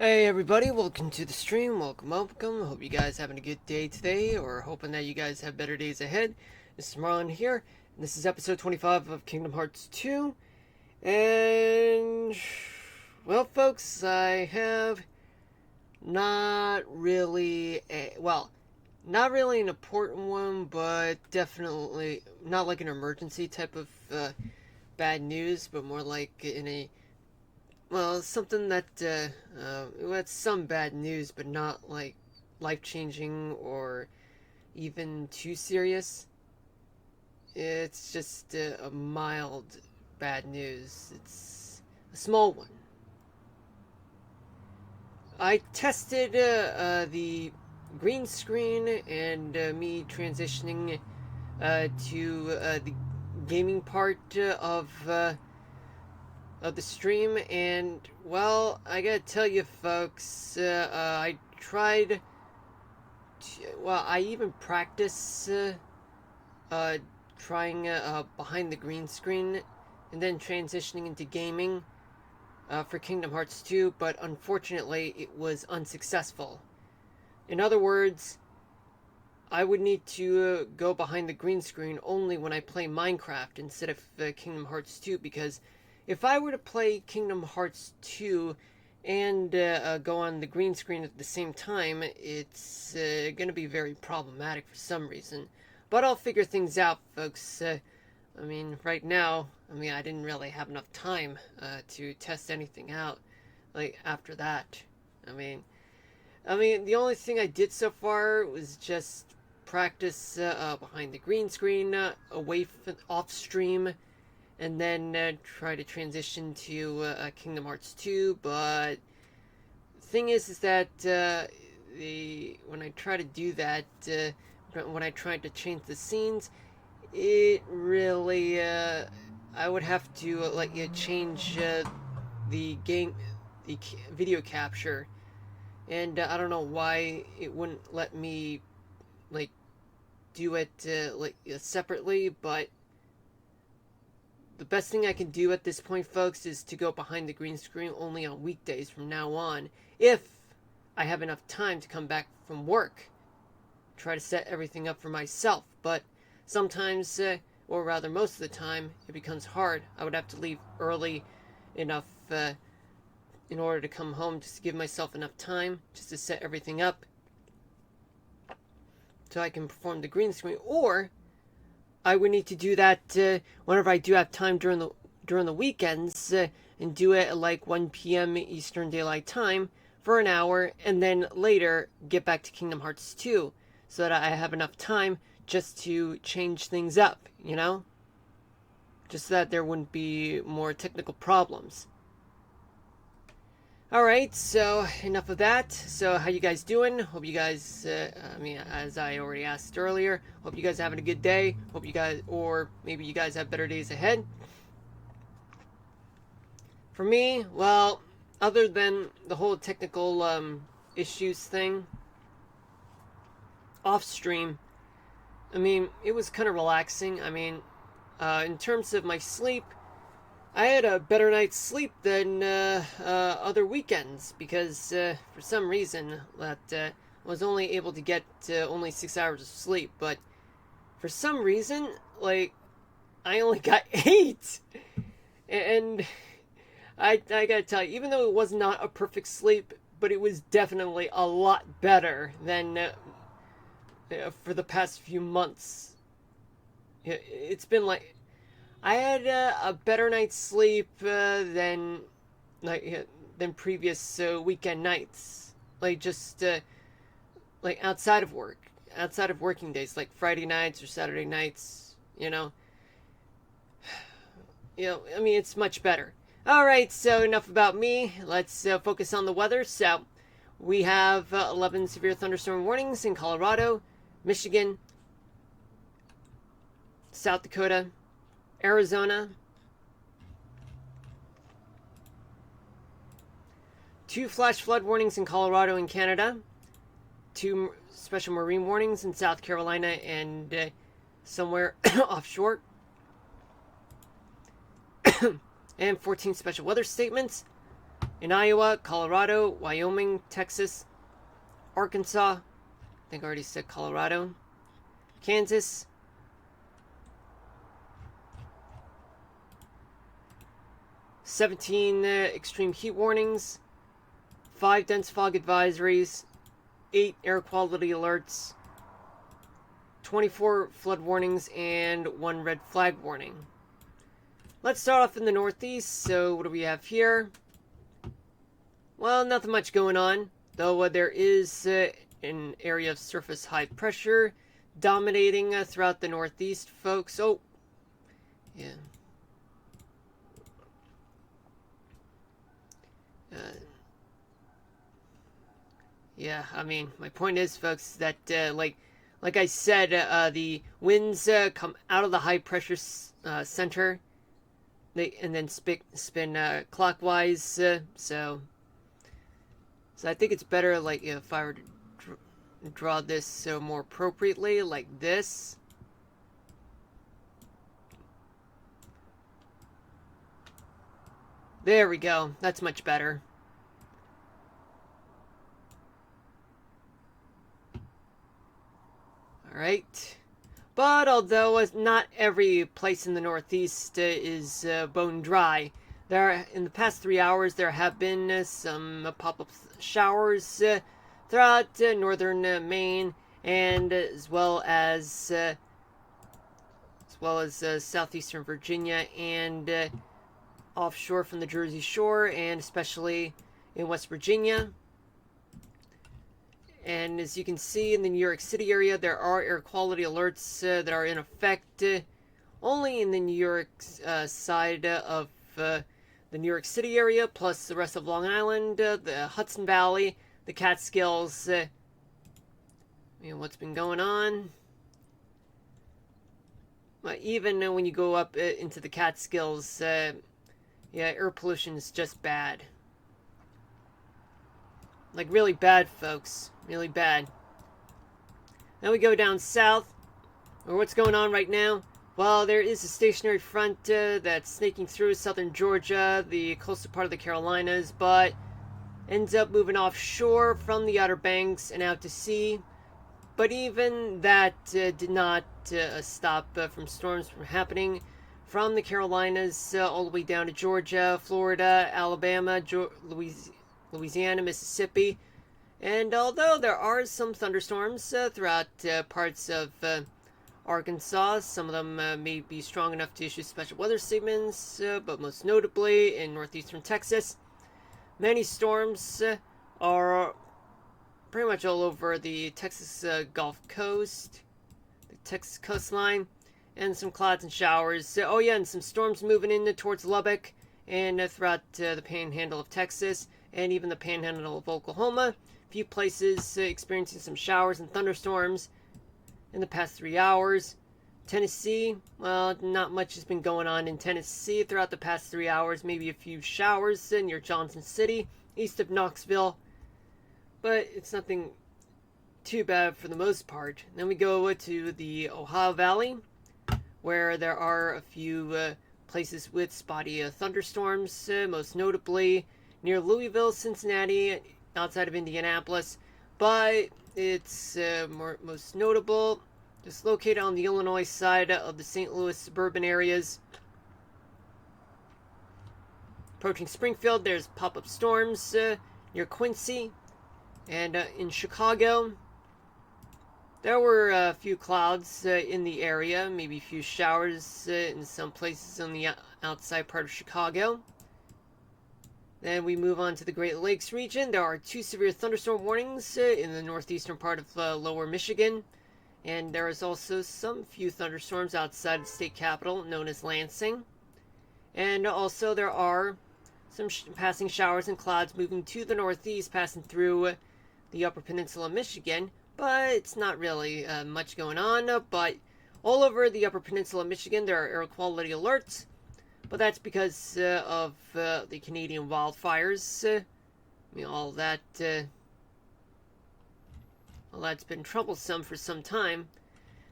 Hey everybody, welcome to the stream. Welcome. Hope you guys having a good day today, or hoping that you guys have better days ahead. This is Marlon here, and this is episode 25 of Kingdom Hearts 2. And well, folks, I have not really an important one, but definitely not like an emergency type of bad news, but more like in a something that it's some bad news, but not like life changing or even too serious. It's just a mild bad news. It's a small one. I tested the green screen and me transitioning to the gaming part of the stream, and well, I gotta tell you, folks, I tried. I even practiced trying behind the green screen and then transitioning into gaming for Kingdom Hearts 2, but unfortunately, it was unsuccessful. In other words, I would need to go behind the green screen only when I play Minecraft instead of Kingdom Hearts 2, because if I were to play Kingdom Hearts 2 and go on the green screen at the same time, it's going to be very problematic for some reason. But I'll figure things out, folks. Right now, I didn't really have enough time to test anything out. Like after that, I mean, the only thing I did so far was just practice behind the green screen, away from off stream, and then try to transition to Kingdom Hearts 2. But the thing is that when I try to do that, when I tried to change the scenes, it really I would have to change the video capture, and I don't know why it wouldn't let me like do it separately, but the best thing I can do at this point, folks, is to go behind the green screen only on weekdays from now on, if I have enough time to come back from work. Try to set everything up for myself, but sometimes, or rather most of the time, it becomes hard. I would have to leave early enough in order to come home, just to give myself enough time just to set everything up so I can perform the green screen, or I would need to do that whenever I do have time during the weekends, and do it at like 1 p.m. Eastern Daylight Time for an hour, and then later get back to Kingdom Hearts 2 so that I have enough time just to change things up, just so that there wouldn't be more technical problems. Alright, so enough of that. So how you guys doing? Hope you guys, as I already asked earlier, hope you guys are having a good day. Hope you guys, or maybe you guys have better days ahead. For me, well, other than the whole technical issues thing, off stream, it was kind of relaxing. In terms of my sleep, I had a better night's sleep than other weekends, because for some reason that I was only able to get only 6 hours of sleep, but for some reason, I only got 8, and I gotta tell you, even though it was not a perfect sleep, but it was definitely a lot better than for the past few months. It's been like I had a better night's sleep than previous weekend nights. Outside of work, outside of working days, like Friday nights or Saturday nights. It's much better. All right, so enough about me. Let's focus on the weather. So we have 11 severe thunderstorm warnings in Colorado, Michigan, South Dakota, Arizona, 2 flash flood warnings in Colorado and Canada, 2 special marine warnings in South Carolina and somewhere offshore, and 14 special weather statements. in Iowa, Colorado, Wyoming, Texas, Arkansas. I think I already said Colorado. Kansas. '17 extreme heat warnings, 5 dense fog advisories, 8 air quality alerts, 24 flood warnings, and 1 red flag warning. Let's start off in the Northeast. So what do we have here? Well, nothing much going on, though there is an area of surface high pressure dominating throughout the Northeast, folks. Oh, yeah. Yeah, I mean, my point is, folks, that like I said, the winds come out of the high pressure center, and then spin clockwise. So I think it's better, like, if I were to draw this so more appropriately, like this. There we go. That's much better. Alright. But although not every place in the Northeast is bone dry, in the past 3 hours there have been some pop-up showers throughout northern Maine, and as well as southeastern Virginia, and offshore from the Jersey Shore, and especially in West Virginia. And as you can see, in the New York City area, there are air quality alerts that are in effect only in the New York side of the New York City area, plus the rest of Long Island, the Hudson Valley, the Catskills. What's been going on? Even when you go up into the Catskills, yeah, air pollution is just bad. Like, really bad, folks. Really bad. Now we go down south. Or what's going on right now? Well, there is a stationary front that's snaking through southern Georgia, the coastal part of the Carolinas, but ends up moving offshore from the Outer Banks and out to sea. But even that did not stop from storms from happening from the Carolinas all the way down to Georgia, Florida, Alabama, Louisiana, Mississippi. And although there are some thunderstorms throughout parts of Arkansas, some of them may be strong enough to issue special weather statements, but most notably in northeastern Texas, many storms are pretty much all over the Texas Gulf Coast, the Texas coastline, and some clouds and showers. Oh yeah, and some storms moving in towards Lubbock and throughout the panhandle of Texas, and even the panhandle of Oklahoma. A few places experiencing some showers and thunderstorms in the past 3 hours. Tennessee, well, not much has been going on in Tennessee throughout the past 3 hours. Maybe a few showers near Johnson City, east of Knoxville. But it's nothing too bad for the most part. Then we go to the Ohio Valley, where there are a few places with spotty thunderstorms, most notably near Louisville, Cincinnati, outside of Indianapolis. But it's most notable just located on the Illinois side of the St. Louis suburban areas. Approaching Springfield, there's pop-up storms near Quincy. And in Chicago, there were a few clouds in the area, maybe a few showers in some places on the outside part of Chicago. Then we move on to the Great Lakes region. There are 2 severe thunderstorm warnings in the northeastern part of lower Michigan. And there is also some few thunderstorms outside the state capital, known as Lansing. And also there are some passing showers and clouds moving to the northeast, passing through the Upper Peninsula of Michigan. But it's not really much going on. But all over the Upper Peninsula of Michigan, there are air quality alerts. But that's because of the Canadian wildfires. All that's been troublesome for some time.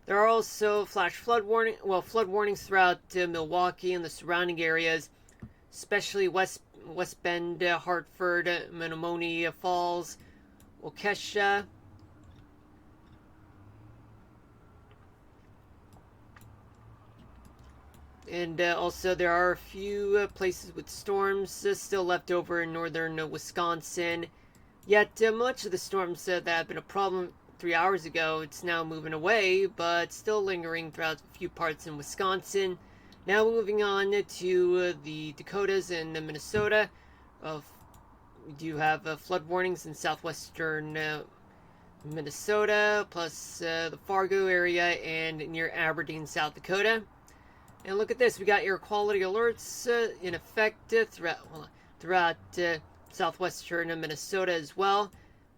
There are also flood warnings throughout Milwaukee and the surrounding areas, especially west West Bend, Hartford, Menomonee Falls, Waukesha. And also, there are a few places with storms still left over in northern Wisconsin. Yet, much of the storms that have been a problem 3 hours ago, it's now moving away, but still lingering throughout a few parts in Wisconsin. Now, moving on to the Dakotas and Minnesota. We do have flood warnings in southwestern Minnesota, plus the Fargo area and near Aberdeen, South Dakota. And look at this, we got air quality alerts in effect throughout southwestern Minnesota as well.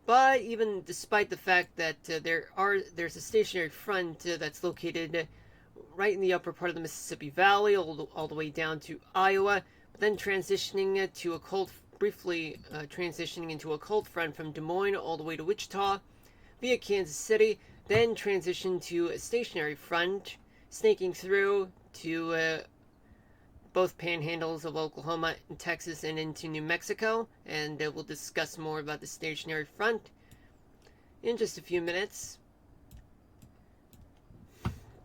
But even despite the fact that there's a stationary front that's located right in the upper part of the Mississippi Valley, all the way down to Iowa, but then briefly transitioning into a cold front from Des Moines all the way to Wichita via Kansas City, then transition to a stationary front snaking through to both panhandles of Oklahoma and Texas and into New Mexico. And we'll discuss more about the stationary front in just a few minutes.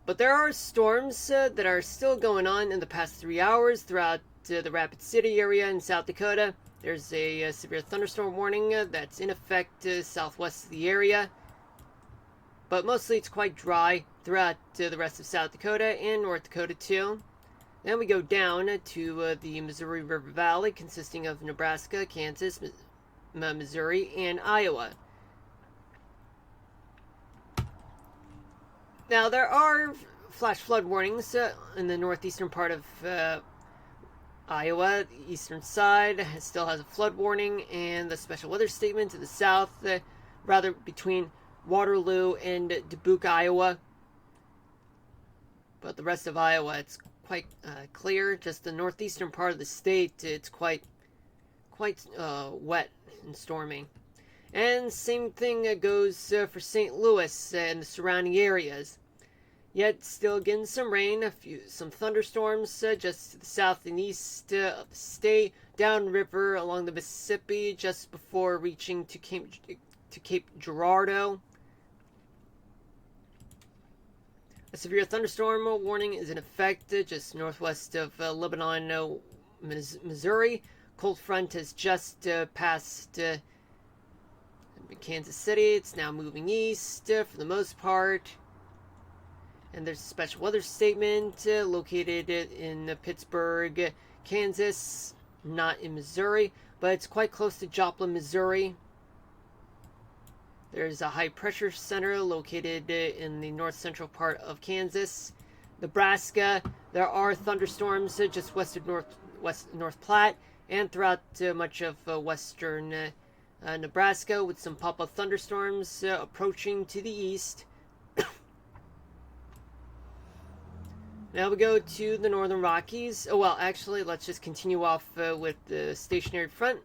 But there are storms that are still going on in the past 3 hours throughout the Rapid City area in South Dakota. There's a severe thunderstorm warning that's in effect southwest of the area. But mostly it's quite dry throughout the rest of South Dakota and North Dakota too. Then we go down to the Missouri River Valley, consisting of Nebraska, Kansas, Missouri, and Iowa. Now there are flash flood warnings in the northeastern part of Iowa. The eastern side still has a flood warning, and the special weather statement to the south, between Waterloo and Dubuque, Iowa. But the rest of Iowa, it's quite clear. Just the northeastern part of the state, it's quite wet and stormy. And same thing goes for St. Louis and the surrounding areas. Yet still getting some rain, some thunderstorms just to the south and east of the state, downriver along the Mississippi, just before reaching to Cape Girardeau. A severe thunderstorm warning is in effect just northwest of Lebanon, Missouri. Cold front has just passed Kansas City. It's now moving east for the most part. And there's a special weather statement located in Pittsburgh, Kansas, not in Missouri, but it's quite close to Joplin, Missouri. There's a high pressure center located in the north central part of Kansas. Nebraska, there are thunderstorms just west of North Platte and throughout much of western Nebraska, with some pop-up thunderstorms approaching to the east. Now we go to the Northern Rockies. Oh, well, actually, let's just continue off with the stationary front.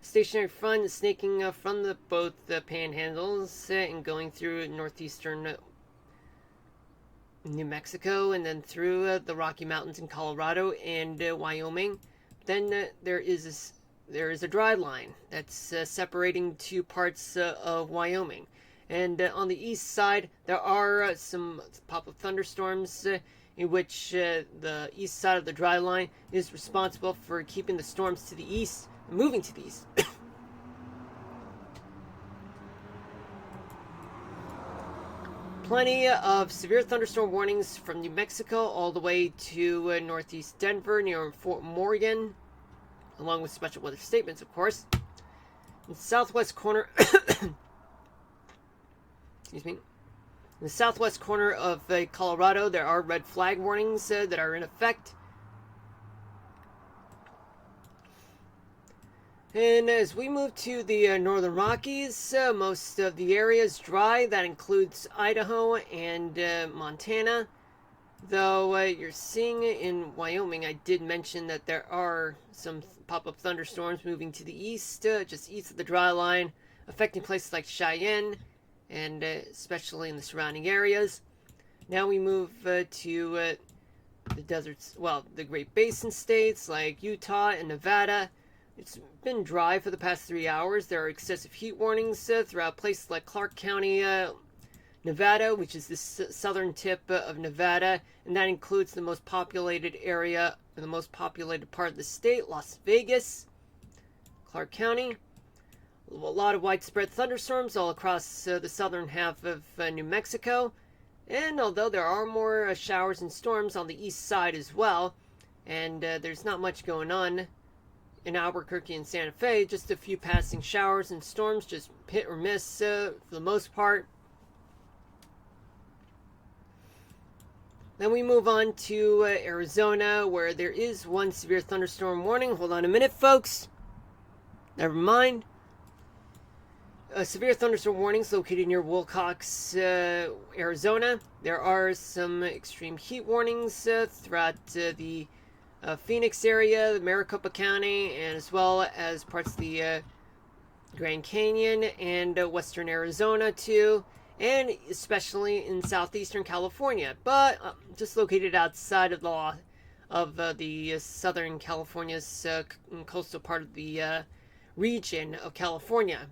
Stationary front is snaking from both the panhandles and going through northeastern New Mexico and then through the Rocky Mountains in Colorado and Wyoming. Then there is a dry line that's separating two parts of Wyoming. And on the east side, there are some pop-up thunderstorms in which the east side of the dry line is responsible for keeping the storms to the east, moving to the east. Plenty of severe thunderstorm warnings from New Mexico all the way to northeast Denver near Fort Morgan, along with special weather statements, of course. In the southwest corner, in the southwest corner of Colorado, there are red flag warnings that are in effect. And as we move to the Northern Rockies, most of the area is dry. That includes Idaho and Montana. Though you're seeing in Wyoming, I did mention that there are some pop-up thunderstorms moving to the east, just east of the dry line, affecting places like Cheyenne, and especially in the surrounding areas. Now we move to the deserts, the Great Basin states like Utah and Nevada. It's been dry for the past 3 hours. There are excessive heat warnings throughout places like Clark County, Nevada, which is the southern tip of Nevada, and that includes the most populated area, the most populated part of the state, Las Vegas, Clark County. A lot of widespread thunderstorms all across the southern half of New Mexico. And although there are more showers and storms on the east side as well, and there's not much going on in Albuquerque and Santa Fe, just a few passing showers and storms, just hit or miss for the most part. Then we move on to Arizona, where there is one severe thunderstorm warning. Hold on a minute, folks. Never mind. Severe thunderstorm warnings located near Wilcox, Arizona. There are some extreme heat warnings throughout the Phoenix area, Maricopa County, and as well as parts of the Grand Canyon and western Arizona too, and especially in southeastern California, but just located outside of the Southern California's coastal part of the region of California.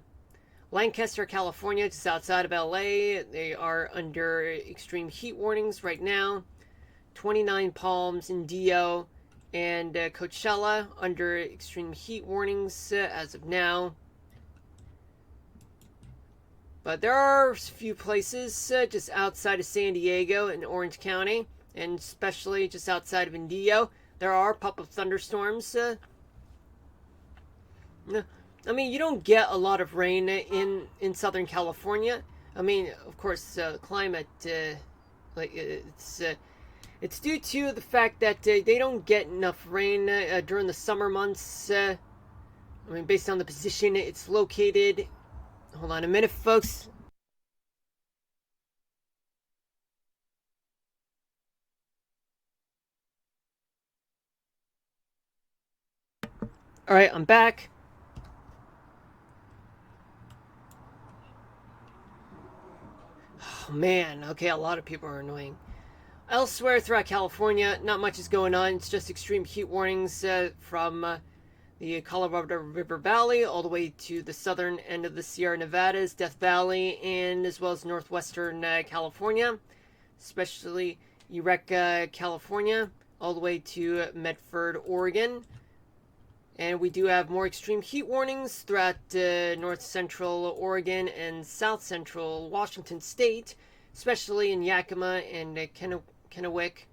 Lancaster, California, just outside of LA, they are under extreme heat warnings right now. 29 Palms, Indio, and Coachella under extreme heat warnings as of now. But there are a few places just outside of San Diego and Orange County, and especially just outside of Indio, there are pop-up thunderstorms. I mean, you don't get a lot of rain in Southern California. I mean, of course, climate, it's due to the fact that they don't get enough rain during the summer months. I mean, based on the position it's located. Hold on a minute, folks. All right, I'm back. Oh, man, okay, a lot of people are annoying. Elsewhere throughout California, not much is going on. It's just extreme heat warnings from the Colorado River Valley all the way to the southern end of the Sierra Nevadas, Death Valley, and as well as northwestern California, especially Eureka, California, all the way to Medford, Oregon. And we do have more extreme heat warnings throughout north central Oregon and south central Washington state, especially in Yakima and Kennewick.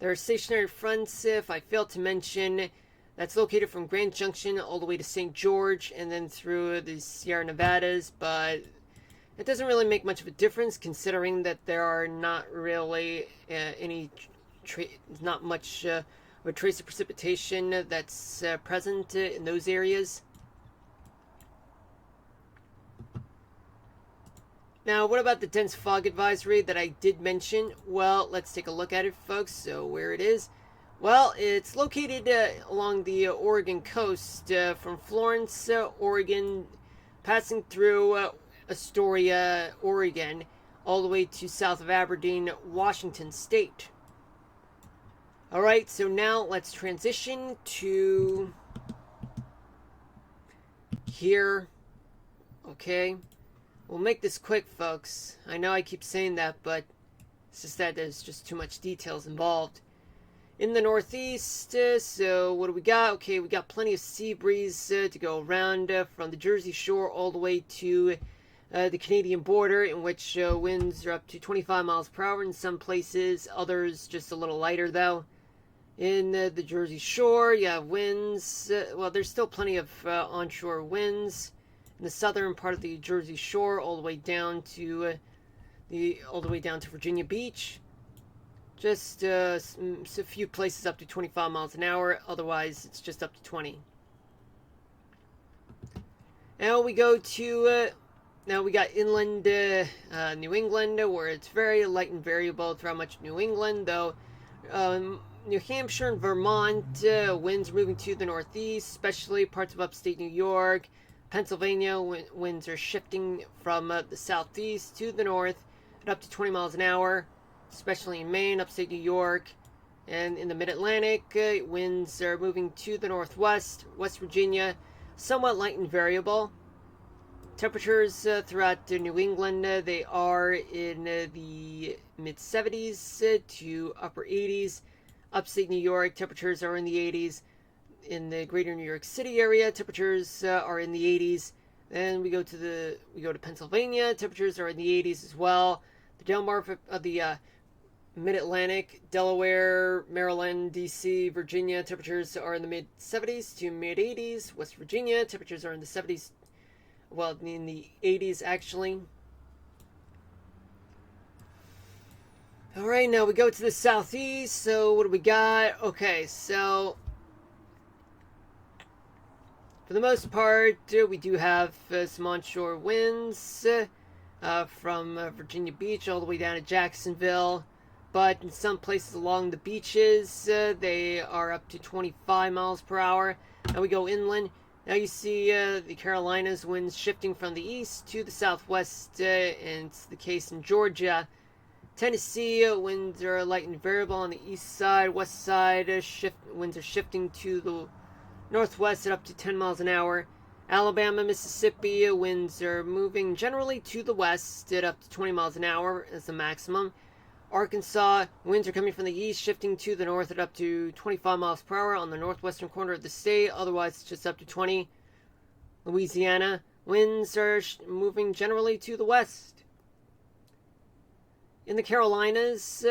There are stationary fronts, if I failed to mention, that's located from Grand Junction all the way to St. George and then through the Sierra Nevadas, but it doesn't really make much of a difference considering that there are not really not much of a trace of precipitation that's present in those areas. Now, what about the dense fog advisory that I did mention? Well, let's take a look at it, folks. So, where it is? Well, it's located along the Oregon coast from Florence, Oregon, passing through Astoria, Oregon, all the way to south of Aberdeen, Washington state. Alright, so now let's transition to here. Okay. We'll make this quick, folks. I know I keep saying that, but it's just that there's just too much details involved. In the northeast, so what do we got? Okay, we got plenty of sea breeze to go around from the Jersey Shore all the way to the Canadian border, in which winds are up to 25 miles per hour in some places, others just a little lighter though. In the Jersey Shore, you have winds. Well, there's still plenty of onshore winds in the southern part of the Jersey Shore, all the way down to Virginia Beach. Just a few places up to 25 miles an hour. Otherwise, it's just up to 20. Now we go to now we got inland New England, where it's very light and variable throughout much of New England, though. New Hampshire and Vermont, winds moving to the northeast, especially parts of upstate New York. Pennsylvania, winds are shifting from the southeast to the north at up to 20 miles an hour, especially in Maine, upstate New York, And in the mid-Atlantic, winds are moving to the northwest. West Virginia, somewhat light and variable. Temperatures throughout New England, they are in the mid-70s to upper 80s. Upstate New York, temperatures are in the 80s. In the greater New York City area, temperatures are in the 80s. Then we go to Pennsylvania, temperatures are in the 80s as well. The Delmarva of the Mid-Atlantic, Delaware, Maryland, D.C., Virginia, temperatures are in the mid-70s to mid-80s. West Virginia, temperatures are in the 70s, well, in the 80s actually. Alright, now we go to the southeast. So what do we got? Okay, so for the most part, we do have some onshore winds from Virginia Beach all the way down to Jacksonville. But in some places along the beaches, they are up to 25 miles per hour. Now we go inland. Now you see the Carolinas, winds shifting from the east to the southwest, and it's the case in Georgia. Tennessee, winds are light and variable on the east side. West side, winds are shifting to the northwest at up to 10 miles an hour. Alabama, Mississippi, winds are moving generally to the west at up to 20 miles an hour as the maximum. Arkansas, winds are coming from the east, shifting to the north at up to 25 miles per hour on the northwestern corner of the state. Otherwise, it's just up to 20. Louisiana, winds are moving generally to the west. In the Carolinas,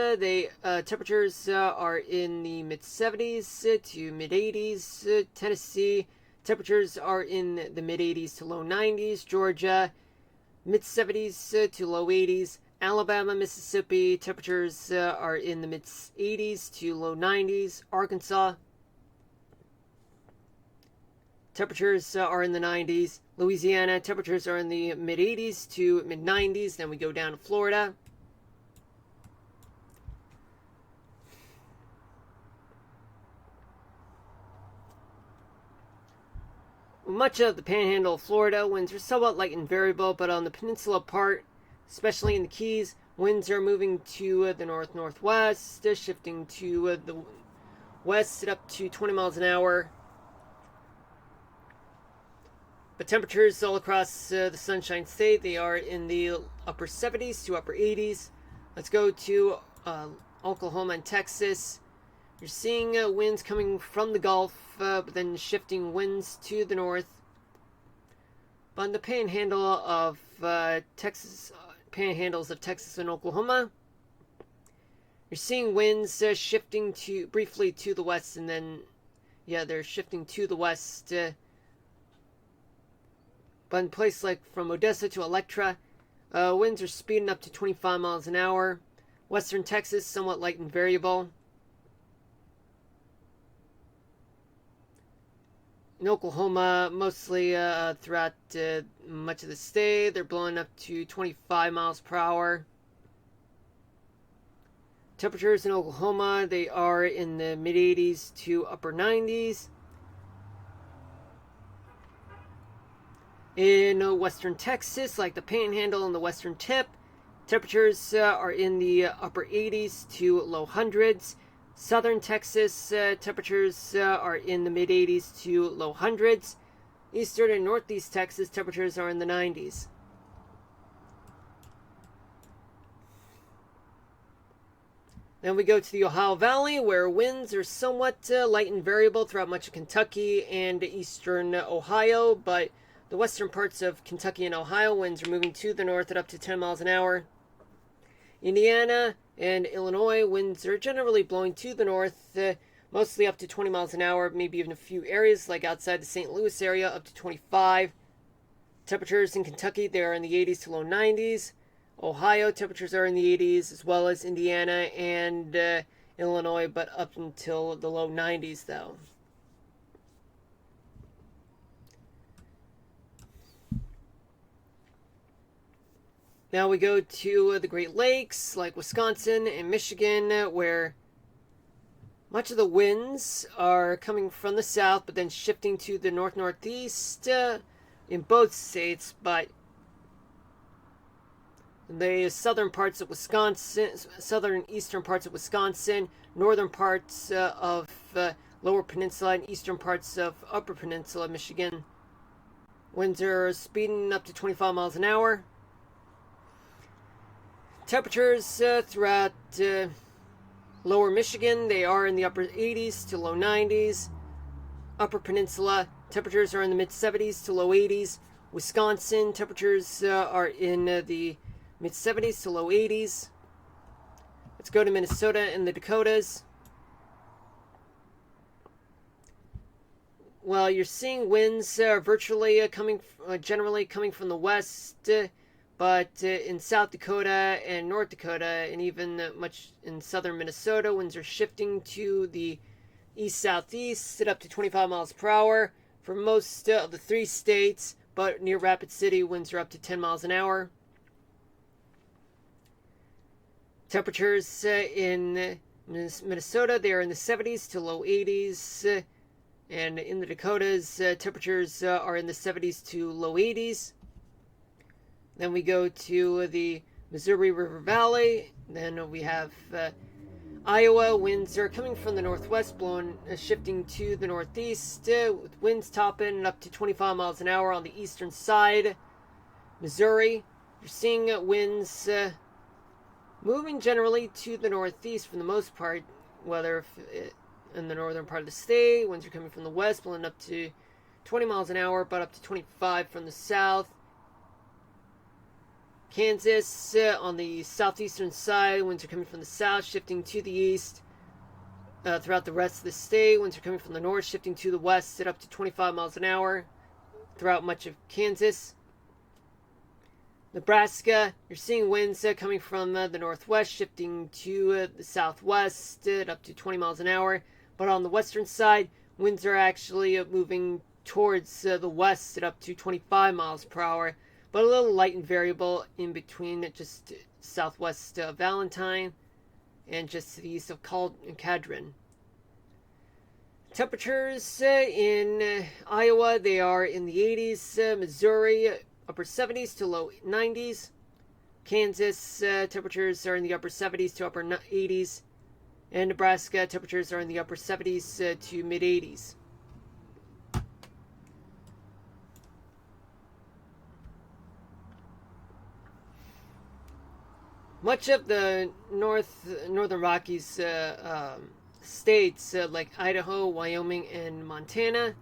temperatures are in the mid-70s to mid-80s. Tennessee, temperatures are in the mid-80s to low 90s. Georgia, mid-70s to low 80s. Alabama, Mississippi, temperatures are in the mid-80s to low 90s. Arkansas, temperatures are in the 90s. Louisiana, temperatures are in the mid-80s to mid-90s. Then we go down to Florida. Much of the panhandle of Florida, winds are somewhat light and variable, but on the peninsula part, especially in the Keys, winds are moving to the north-northwest, shifting to the west at up to 20 miles an hour. But temperatures all across the Sunshine State, they are in the upper 70s to upper 80s. Let's go to Oklahoma and Texas. You're seeing winds coming from the Gulf, but then shifting winds to the north. But on the panhandle of Texas, panhandles of Texas and Oklahoma, you're seeing winds shifting briefly to the west, and then they're shifting to the west. But in places like from Odessa to Electra, winds are speeding up to 25 miles an hour. Western Texas, somewhat light and variable. In Oklahoma, mostly throughout much of the state, they're blowing up to 25 miles per hour. Temperatures in Oklahoma, they are in the mid-80s to upper 90s. In western Texas, like the Panhandle and the western tip, temperatures are in the upper 80s to low hundreds. Southern Texas, temperatures are in the mid-80s to low hundreds. Eastern and northeast Texas, temperatures are in the 90s. Then we go to the Ohio Valley, where winds are somewhat light and variable throughout much of Kentucky and eastern Ohio, but the western parts of Kentucky and Ohio, winds are moving to the north at up to 10 miles an hour. Indiana and Illinois, winds are generally blowing to the north, mostly up to 20 miles an hour, maybe even a few areas like outside the St. Louis area up to 25. Temperatures in Kentucky, they are in the 80s to low 90s. Ohio, temperatures are in the 80s, as well as Indiana and Illinois, but up until the low 90s though. Now we go to the Great Lakes, like Wisconsin and Michigan, where much of the winds are coming from the south, but then shifting to the north-northeast in both states. But the southern parts of Wisconsin, southern eastern parts of Wisconsin, northern parts of Lower Peninsula, and eastern parts of Upper Peninsula, Michigan. Winds are speeding up to 25 miles an hour. Temperatures throughout Lower Michigan, they are in the upper 80s to low 90s. Upper Peninsula, temperatures are in the mid 70s to low 80s. Wisconsin, temperatures are in the mid 70s to low 80s. Let's go to Minnesota and the Dakotas. Well, you're seeing winds virtually generally coming from the west, but in South Dakota and North Dakota, and even much in southern Minnesota, winds are shifting to the east-southeast at up to 25 miles per hour for most of the 3 states, but near Rapid City, winds are up to 10 miles an hour. Temperatures in Minnesota, they are in the 70s to low 80s. And in the Dakotas, temperatures are in the 70s to low 80s. Then we go to the Missouri River Valley. Then we have Iowa. Winds are coming from the northwest, blowing, shifting to the northeast, with winds topping up to 25 miles an hour on the eastern side. Missouri, you're seeing winds moving generally to the northeast for the most part, whether in the northern part of the state, winds are coming from the west, blowing up to 20 miles an hour, but up to 25 from the south. Kansas, on the southeastern side, winds are coming from the south, shifting to the east. Throughout the rest of the state, winds are coming from the north, shifting to the west at up to 25 miles an hour throughout much of Kansas. Nebraska, you're seeing winds coming from the northwest, shifting to the southwest at up to 20 miles an hour. But on the western side, winds are actually moving towards the west at up to 25 miles per hour, but a little light and variable in between just southwest Valentine and just to the east of Cadron. Temperatures in Iowa, they are in the 80s. Missouri, upper 70s to low 90s. Kansas, temperatures are in the upper 70s to upper 80s. And Nebraska, temperatures are in the upper 70s to mid 80s. Much of the northern Rockies states like Idaho, Wyoming, and Montana,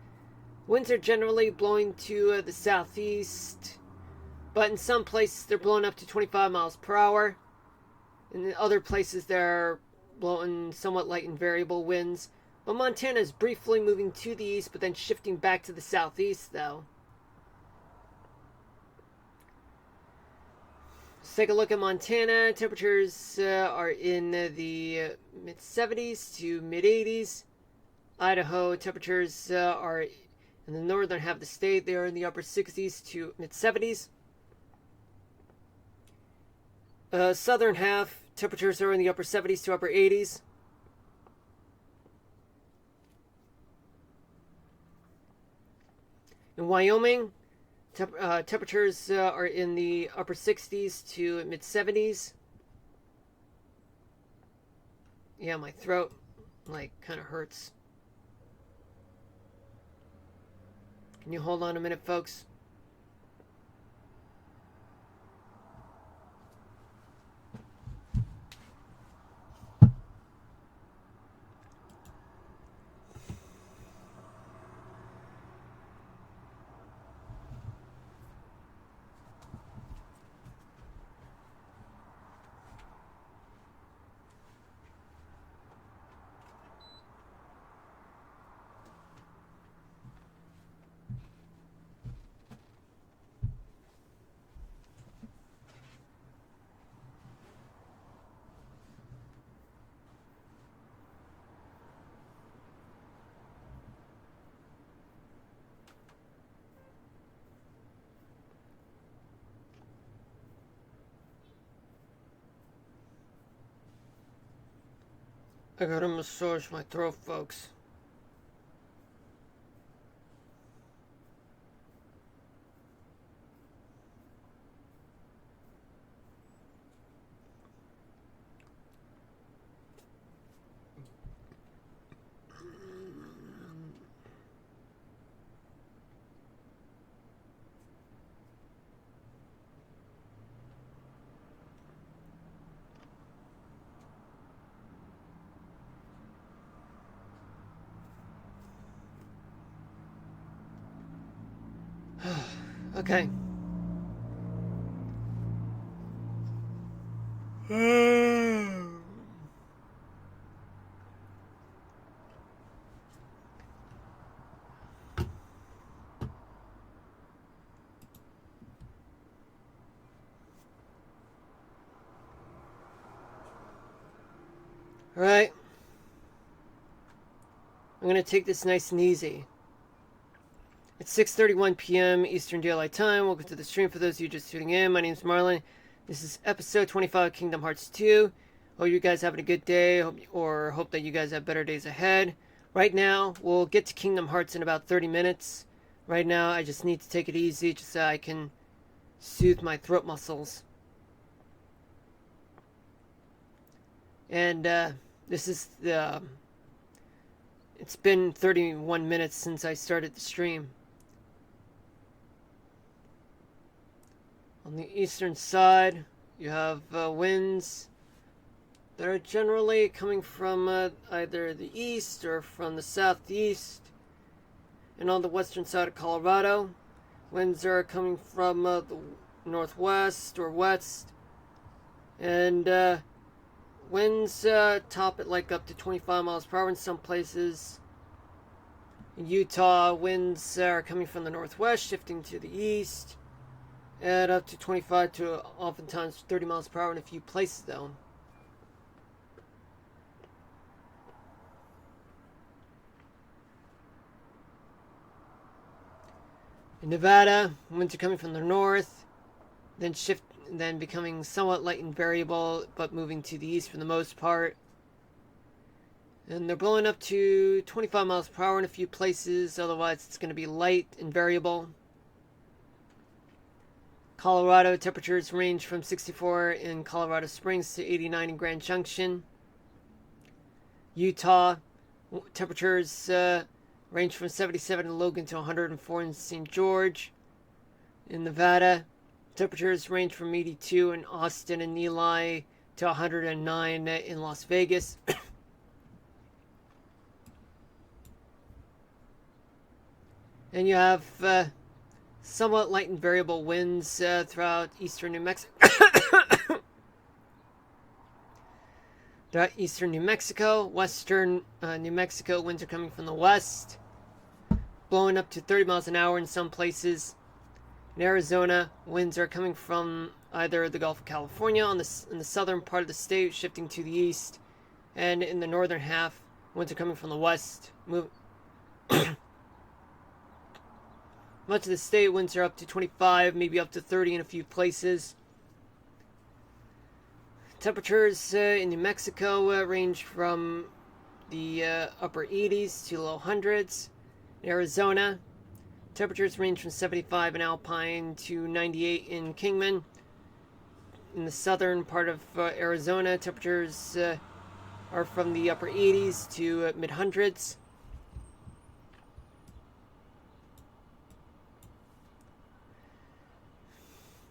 winds are generally blowing to the southeast, but in some places they're blowing up to 25 miles per hour. In other places they're blowing somewhat light and variable winds. But Montana is briefly moving to the east, but then shifting back to the southeast, though. Let's take a look at Montana. Temperatures are in the mid 70s to mid 80s. Idaho, temperatures are in the northern half of the state. They are in the upper 60s to mid 70s. Southern half, temperatures are in the upper 70s to upper 80s. In Wyoming, temperatures are in the upper 60s to mid 70s. Yeah, my throat kind of hurts. Can you hold on a minute, folks? I gotta massage my throat, folks. Okay. Alright. I'm going to take this nice and easy. It's 6:31 p.m. Eastern Daylight Time. Welcome to the stream for those of you just tuning in. My name's Marlon. This is episode 25 of Kingdom Hearts 2. Hope you guys having a good day, hope that you guys have better days ahead. Right now, we'll get to Kingdom Hearts in about 30 minutes. Right now, I just need to take it easy just so I can soothe my throat muscles. And this is the... It's been 31 minutes since I started the stream. On the eastern side, you have winds that are generally coming from either the east or from the southeast. And on the western side of Colorado, winds are coming from the northwest or west. And winds top at like up to 25 miles per hour in some places. In Utah, winds are coming from the northwest, shifting to the east. At up to 25 to oftentimes 30 miles per hour in a few places, though. In Nevada, winds are coming from the north, then becoming somewhat light and variable, but moving to the east for the most part. And they're blowing up to 25 miles per hour in a few places, otherwise it's going to be light and variable. Colorado, temperatures range from 64 in Colorado Springs to 89 in Grand Junction. Utah, temperatures range from 77 in Logan to 104 in St. George. In Nevada, temperatures range from 82 in Austin and Ely to 109 in Las Vegas. And you have somewhat light and variable winds throughout eastern New Mexico. Throughout eastern New Mexico, western New Mexico, winds are coming from the west, blowing up to 30 miles an hour in some places. In Arizona, winds are coming from either the Gulf of California in the southern part of the state, shifting to the east, and in the northern half, winds are coming from the west. Much of the state, winds are up to 25, maybe up to 30 in a few places. Temperatures in New Mexico range from the upper 80s to low hundreds. In Arizona, temperatures range from 75 in Alpine to 98 in Kingman. In the southern part of Arizona, temperatures are from the upper 80s to mid-hundreds.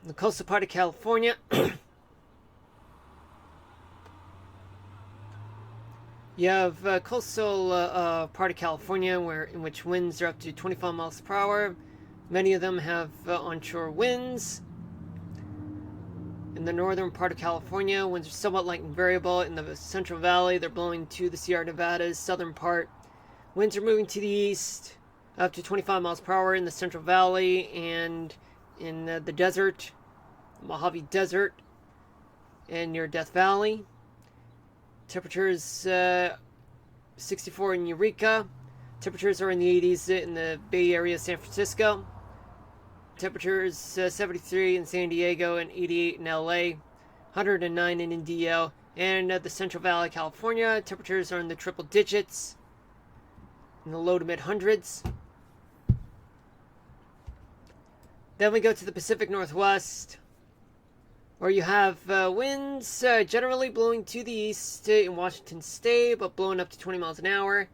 In the coastal part of California, you have coastal part of California in which winds are up to 25 miles per hour. Many of them have onshore winds. In the northern part of California, winds are somewhat light and variable. In the Central Valley, they're blowing to the Sierra Nevadas. Southern part, winds are moving to the east, up to 25 miles per hour in the Central Valley and in the desert, Mojave Desert, and near Death Valley. Temperatures 64 in Eureka. Temperatures are in the 80s in the Bay Area, San Francisco. Temperatures 73 in San Diego and 88 in LA. 109 in Indio. And the Central Valley, California, temperatures are in the triple digits, in the low to mid hundreds. Then we go to the Pacific Northwest, where you have winds generally blowing to the east in Washington State, but blowing up to 20 miles an hour.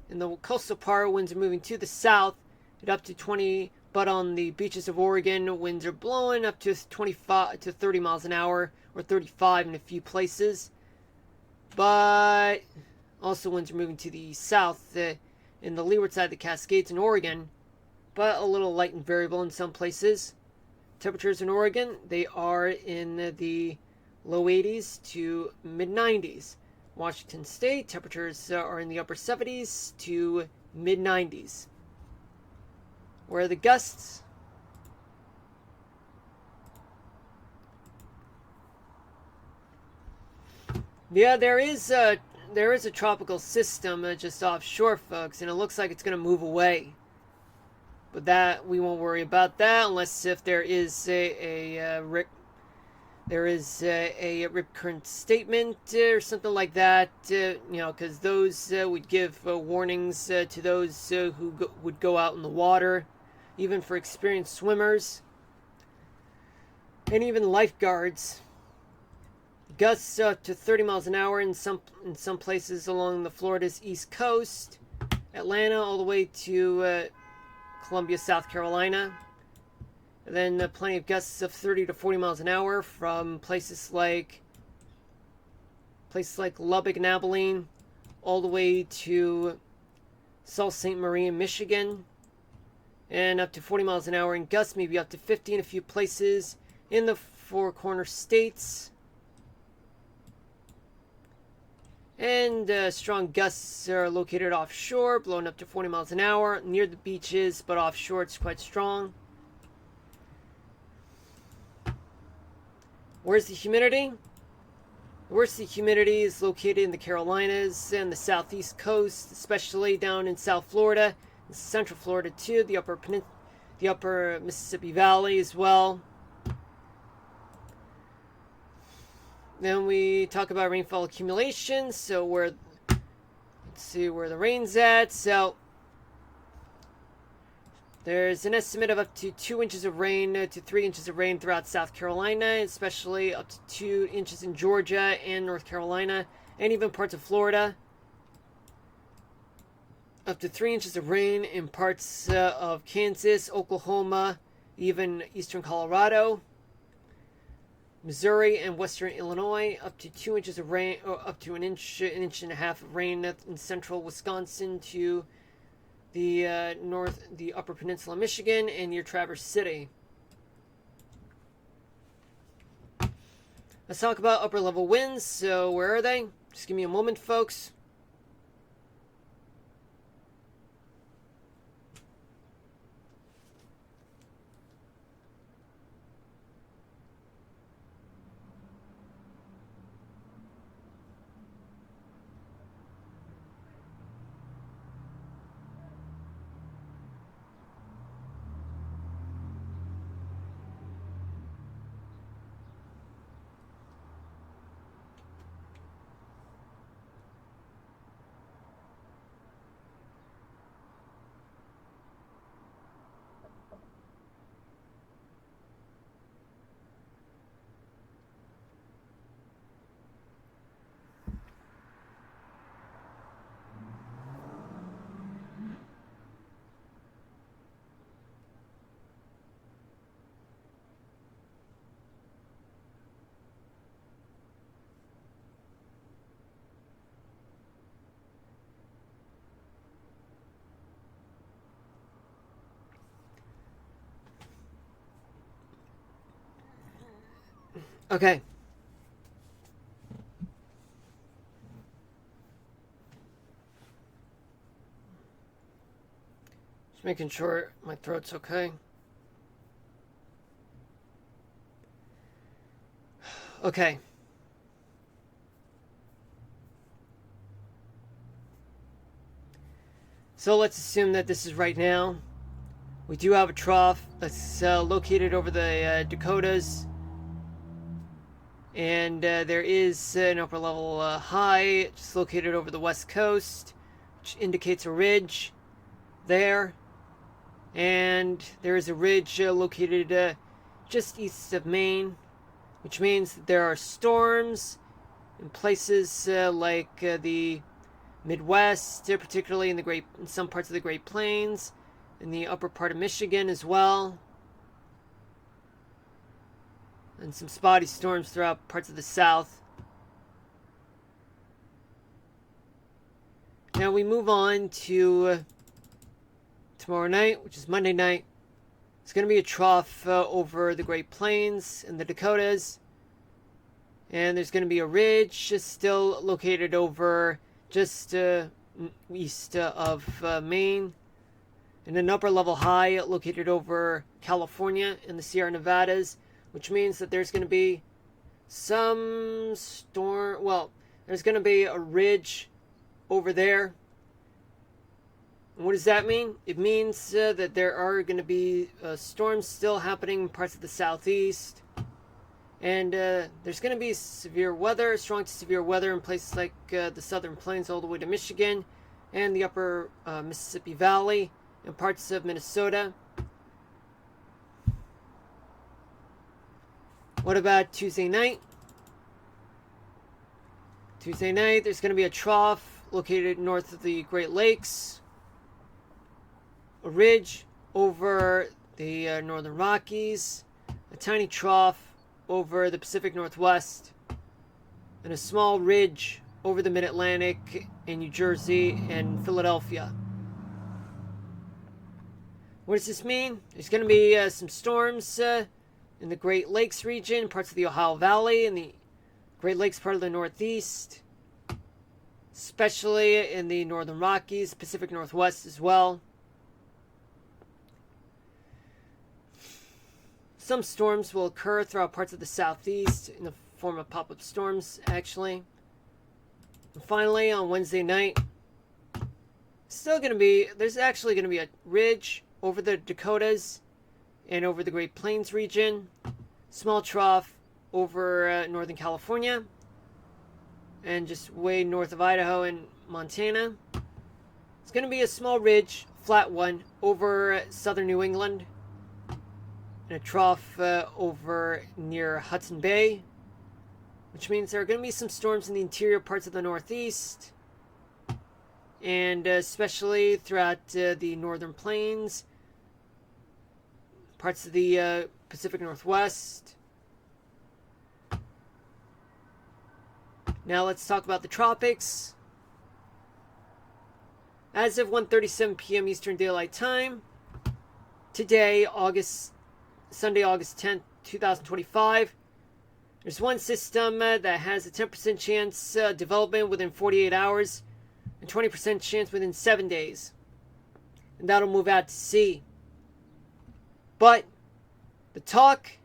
In the coastal part, winds are moving to the south at up to 20, but on the beaches of Oregon, winds are blowing up to 25 to 30 miles an hour, or 35 in a few places. But also winds are moving to the south in the leeward side of the Cascades in Oregon, but a little light and variable in some places. Temperatures in Oregon, they are in the low 80s to mid 90s. Washington State, temperatures are in the upper 70s to mid 90s. Where are the gusts? Yeah, there is a tropical system just offshore, folks, and it looks like it's going to move away. But that we won't worry about that unless if there is a rip current statement or something like that. Because those would give warnings to those who would go out in the water, even for experienced swimmers, and even lifeguards. Gusts up to 30 miles an hour in some places along the Florida's east coast, Atlanta all the way to Columbia, South Carolina. And then plenty of gusts of 30 to 40 miles an hour from places like Lubbock and Abilene, all the way to Sault Ste. Marie in Michigan, and up to 40 miles an hour in gusts, maybe up to 50 in a few places in the Four Corner States. And strong gusts are located offshore, blowing up to 40 miles an hour near the beaches, but offshore it's quite strong. Where's the humidity? Where's the humidity is located in the Carolinas and the southeast coast, especially down in South Florida, and Central Florida too, the upper Mississippi Valley as well. Then we talk about rainfall accumulation. So let's see where the rain's at. So there's an estimate of up to 2 inches of rain to 3 inches of rain throughout South Carolina, especially up to 2 inches in Georgia and North Carolina, and even parts of Florida. Up to 3 inches of rain in parts of Kansas, Oklahoma, even eastern Colorado. Missouri and western Illinois, up to 2 inches of rain, or up to an inch and a half of rain in central Wisconsin to the the upper peninsula of Michigan and near Traverse City. Let's talk about upper level winds. So where are they? Just give me a moment, folks. Okay. Just making sure my throat's okay. Okay. So let's assume that this is right now. We do have a trough that's located over the Dakotas. And there is an upper level high just located over the west coast, which indicates a ridge there. And there is a ridge located just east of Maine, which means that there are storms in places like the Midwest, particularly in some parts of the Great Plains, in the upper part of Michigan as well. And some spotty storms throughout parts of the South. Now we move on to tomorrow night, which is Monday night, it's going to be a trough over the Great Plains and the Dakotas. And there's going to be a ridge just still located over just east of Maine. And an upper level high located over California and the Sierra Nevadas, which means that there's going to be some storm. Well, there's going to be a ridge over there. And what does that mean? It means that there are going to be storms still happening in parts of the southeast. And there's going to be severe weather, strong to severe weather in places like the southern plains all the way to Michigan and the upper Mississippi Valley and parts of Minnesota. What about Tuesday night? Tuesday night, there's going to be a trough located north of the Great Lakes, a ridge over the northern Rockies, a tiny trough over the Pacific Northwest, and a small ridge over the Mid-Atlantic in New Jersey and Philadelphia. What does this mean? There's going to be some storms in the Great Lakes region, parts of the Ohio Valley, and the Great Lakes part of the Northeast, especially in the Northern Rockies, Pacific Northwest as well. Some storms will occur throughout parts of the Southeast in the form of pop-up storms, actually. And finally, on Wednesday night, there's actually going to be a ridge over the Dakotas and over the Great Plains region, small trough over Northern California, and just way north of Idaho and Montana. It's going to be a small ridge, flat one, over southern New England, and a trough over near Hudson Bay, which means there are going to be some storms in the interior parts of the Northeast, and especially throughout the Northern Plains, parts of the Pacific Northwest. Now let's talk about the tropics. As of 1:37 p.m. Eastern Daylight Time, today, Sunday, August 10th, 2025, there's one system that has a 10% chance development within 48 hours and 20% chance within 7 days. And that'll move out to sea. But the talk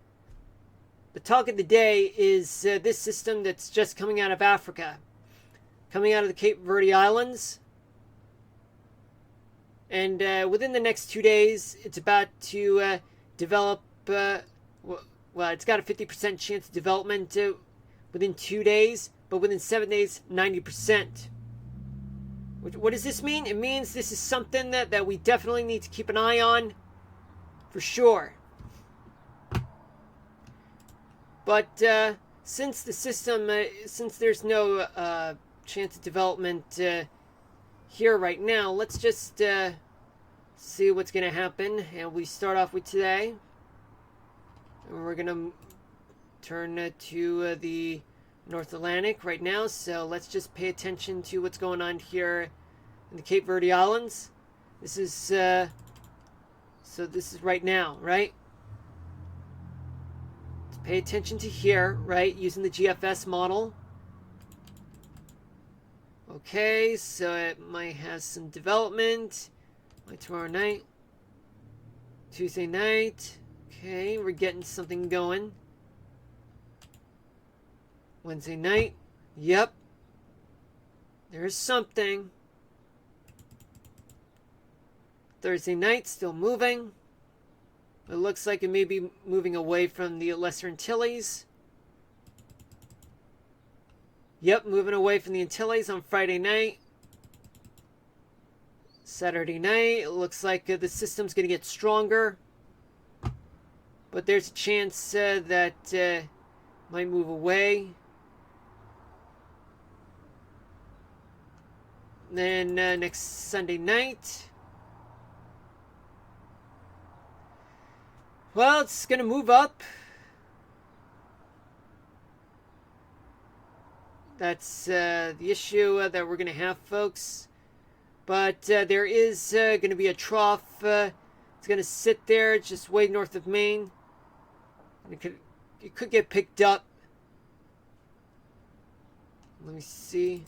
of the day is this system that's just coming out of Africa, coming out of the Cape Verde Islands. And within the next 2 days, it's about to develop. Well, it's got a 50% chance of development within 2 days, but within 7 days, 90%. What does this mean? It means this is something that we definitely need to keep an eye on, for sure. But since the system, since there's no chance of development here right now, let's just see what's going to happen. And we start off with today. And we're going to turn to the North Atlantic right now. So let's just pay attention to what's going on here in the Cape Verde Islands. This is so this is right now, right? Let's pay attention to here, right? Using the GFS model. Okay, so it might have some development. Like tomorrow night, Tuesday night. Okay, we're getting something going. Wednesday night. Yep. There's something. Thursday night, still moving. It looks like it may be moving away from the Lesser Antilles. Yep, moving away from the Antilles on Friday night. Saturday night, it looks like the system's going to get stronger. But there's a chance that might move away. Then next Sunday night. Well, it's going to move up. That's the issue that we're going to have, folks. But there is going to be a trough. It's going to sit there just way north of Maine. And it could get picked up. Let me see.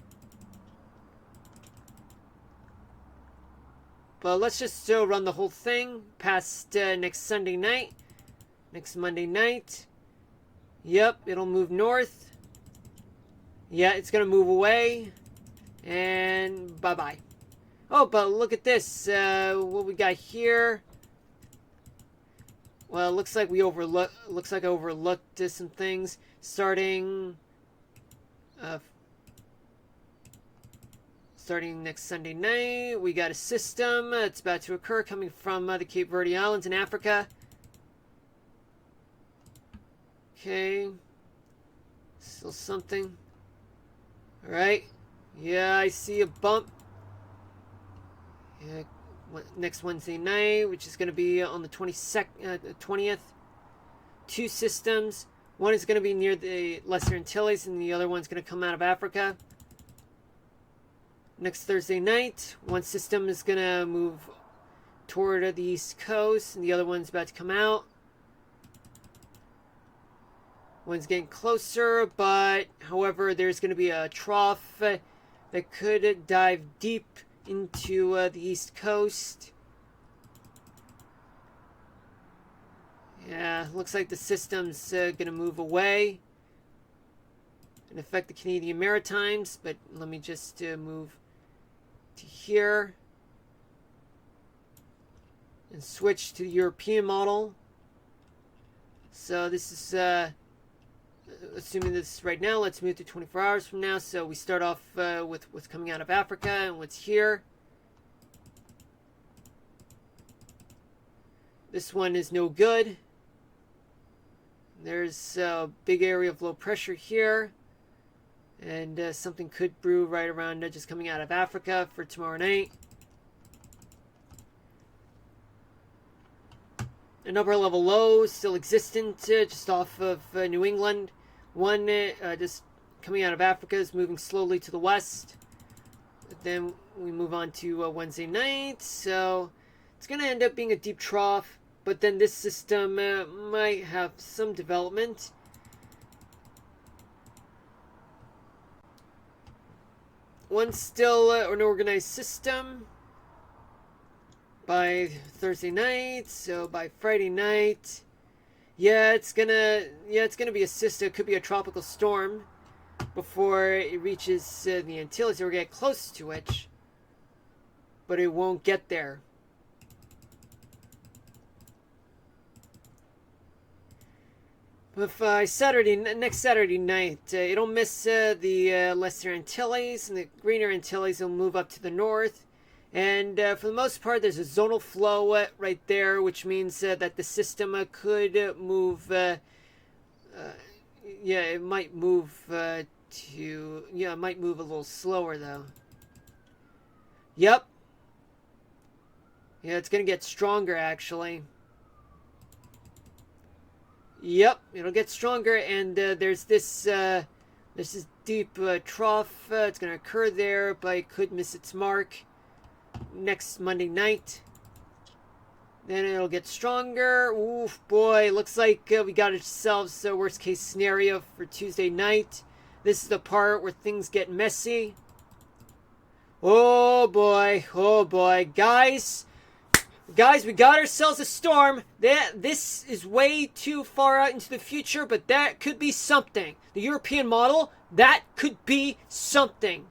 But let's just run the whole thing past next Sunday night. Next Monday night. Yep, it'll move north. Yeah, it's going to move away. And bye-bye. Oh, but look at this. What we got here. Well, it looks like I overlooked some things. Starting next Sunday night, we got a system that's about to occur coming from the Cape Verde Islands in Africa. Okay. Still something. Alright. Yeah, I see a bump. Yeah, next Wednesday night, which is going to be on the 20th. Two systems. One is going to be near the Lesser Antilles, and the other one's going to come out of Africa. Next Thursday night, one system is going to move toward the East Coast, and the other one's about to come out. One's getting closer, but however, there's going to be a trough that could dive deep into the East Coast. Yeah, looks like the system's going to move away and affect the Canadian Maritimes, but let me just move to here and switch to the European model. So this is assuming this right now. Let's move to 24 hours from now. So we start off with what's coming out of Africa and what's here. This one is no good. There's a big area of low pressure here. And something could brew right around just coming out of Africa for tomorrow night. An upper level low still existent just off of New England. One just coming out of Africa is moving slowly to the west. Then we move on to Wednesday night. So it's going to end up being a deep trough. But then this system might have some development. One's still an organized system by Thursday night, so by Friday night, it's gonna be a system. It could be a tropical storm before it reaches the Antilles or get close to it, but it won't get there. If next Saturday night, it'll miss the Lesser Antilles, and the Greener Antilles will move up to the north. And for the most part, there's a zonal flow right there, which means that the system could move. It might move it might move a little slower though. Yep. Yeah, it's gonna get stronger actually. Yep, it'll get stronger, and there's this deep trough. It's going to occur there, but it could miss its mark next Monday night. Then it'll get stronger. Oof, boy, looks like we got ourselves a worst case scenario for Tuesday night. This is the part where things get messy. Oh boy, guys. Guys, we got ourselves a storm. This is way too far out into the future, but that could be something. The European model, that could be something.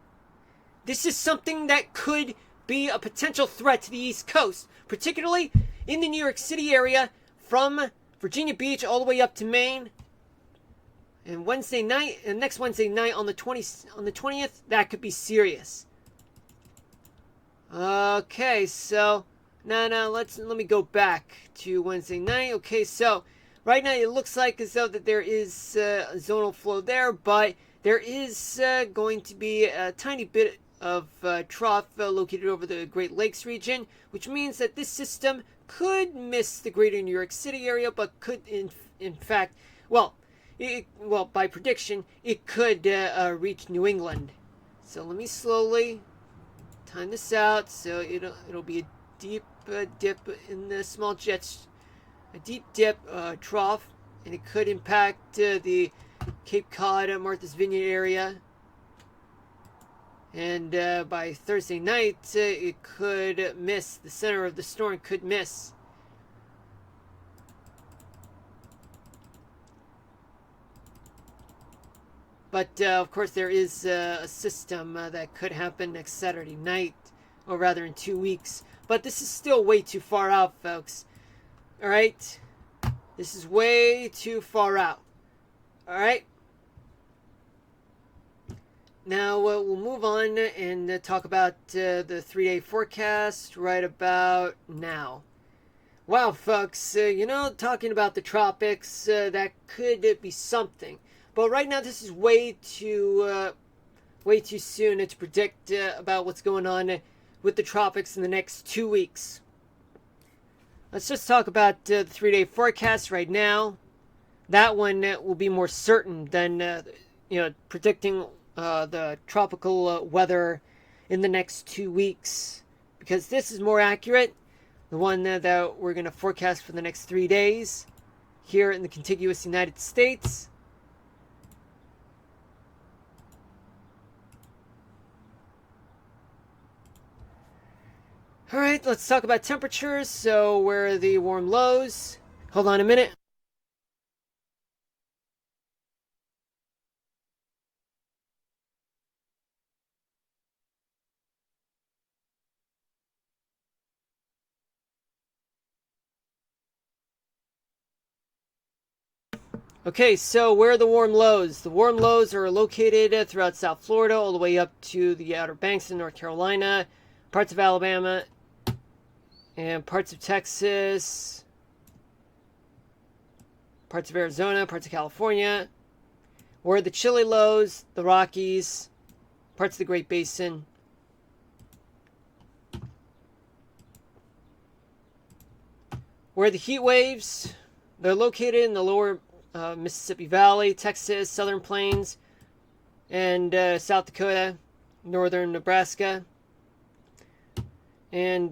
This is something that could be a potential threat to the East Coast, particularly in the New York City area from Virginia Beach all the way up to Maine. And next Wednesday night on the 20th, that could be serious. Okay, so Now, let me go back to Wednesday night. Okay, so right now it looks like as though that there is a zonal flow there, but there is going to be a tiny bit of trough located over the Great Lakes region, which means that this system could miss the greater New York City area, but could in fact, by prediction, it could reach New England. So let me slowly time this out. So it'll be a deep dip in the small jets, a deep dip trough, and it could impact the Cape Cod, Martha's Vineyard area. And by Thursday night, it could miss. The center of the storm could miss. But of course, there is a system that could happen next Saturday night, or rather in 2 weeks. But this is still way too far out, folks. All right? This is way too far out. All right? Now we'll move on and talk about the 3-day forecast right about now. Wow, folks, talking about the tropics, that could be something. But right now, this is way too soon to predict about what's going on with the tropics in the next 2 weeks. Let's just talk about the 3-day forecast right now. That one will be more certain than predicting the tropical weather in the next 2 weeks, because this is more accurate. The one that we're going to forecast for the next 3 days here in the contiguous United States. All right, let's talk about temperatures. So where are the warm lows? Hold on a minute. Okay, so where are the warm lows? The warm lows are located throughout South Florida, all the way up to the Outer Banks in North Carolina, parts of Alabama, and parts of Texas, parts of Arizona, parts of California. Where are the chilly lows? The Rockies, parts of the Great Basin. Where are the heat waves? They're located in the lower Mississippi Valley, Texas, Southern Plains, and South Dakota, northern Nebraska, and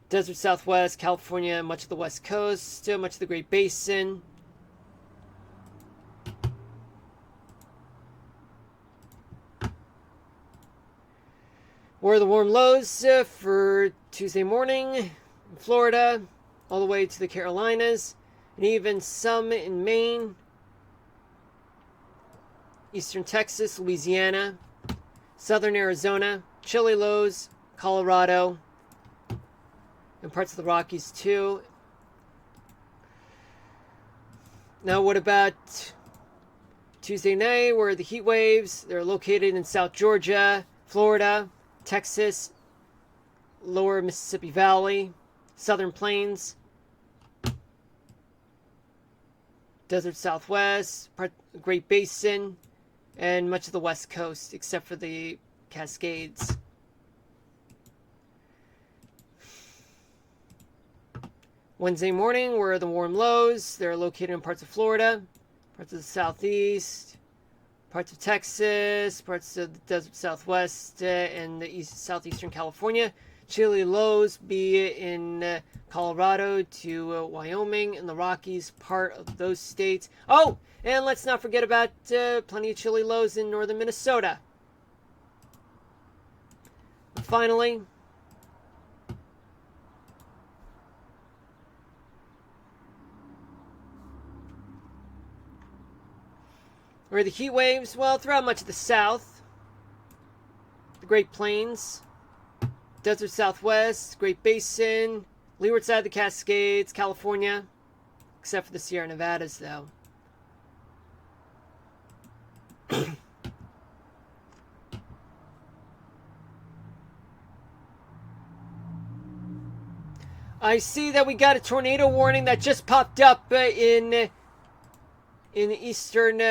desert Southwest, California, much of the West Coast, much of the Great Basin. Where are the warm lows for Tuesday morning in Florida, all the way to the Carolinas, and even some in Maine, eastern Texas, Louisiana, southern Arizona, chilly lows, Colorado, and parts of the Rockies too. Now what about Tuesday night? Where are the heat waves? They're located in South Georgia, Florida, Texas, lower Mississippi Valley, Southern Plains, desert Southwest, Great Basin, and much of the West Coast, except for the Cascades. Wednesday morning, where are the warm lows? They're located in parts of Florida, parts of the Southeast, parts of Texas, parts of the desert Southwest, and the southeastern California. Chilly lows be in Colorado to Wyoming and the Rockies, part of those states. Oh, and let's not forget about plenty of chilly lows in northern Minnesota. And finally, where are the heat waves? Well, throughout much of the South, the Great Plains, desert Southwest, Great Basin, leeward side of the Cascades, California, except for the Sierra Nevadas, though. I see that we got a tornado warning that just popped up in eastern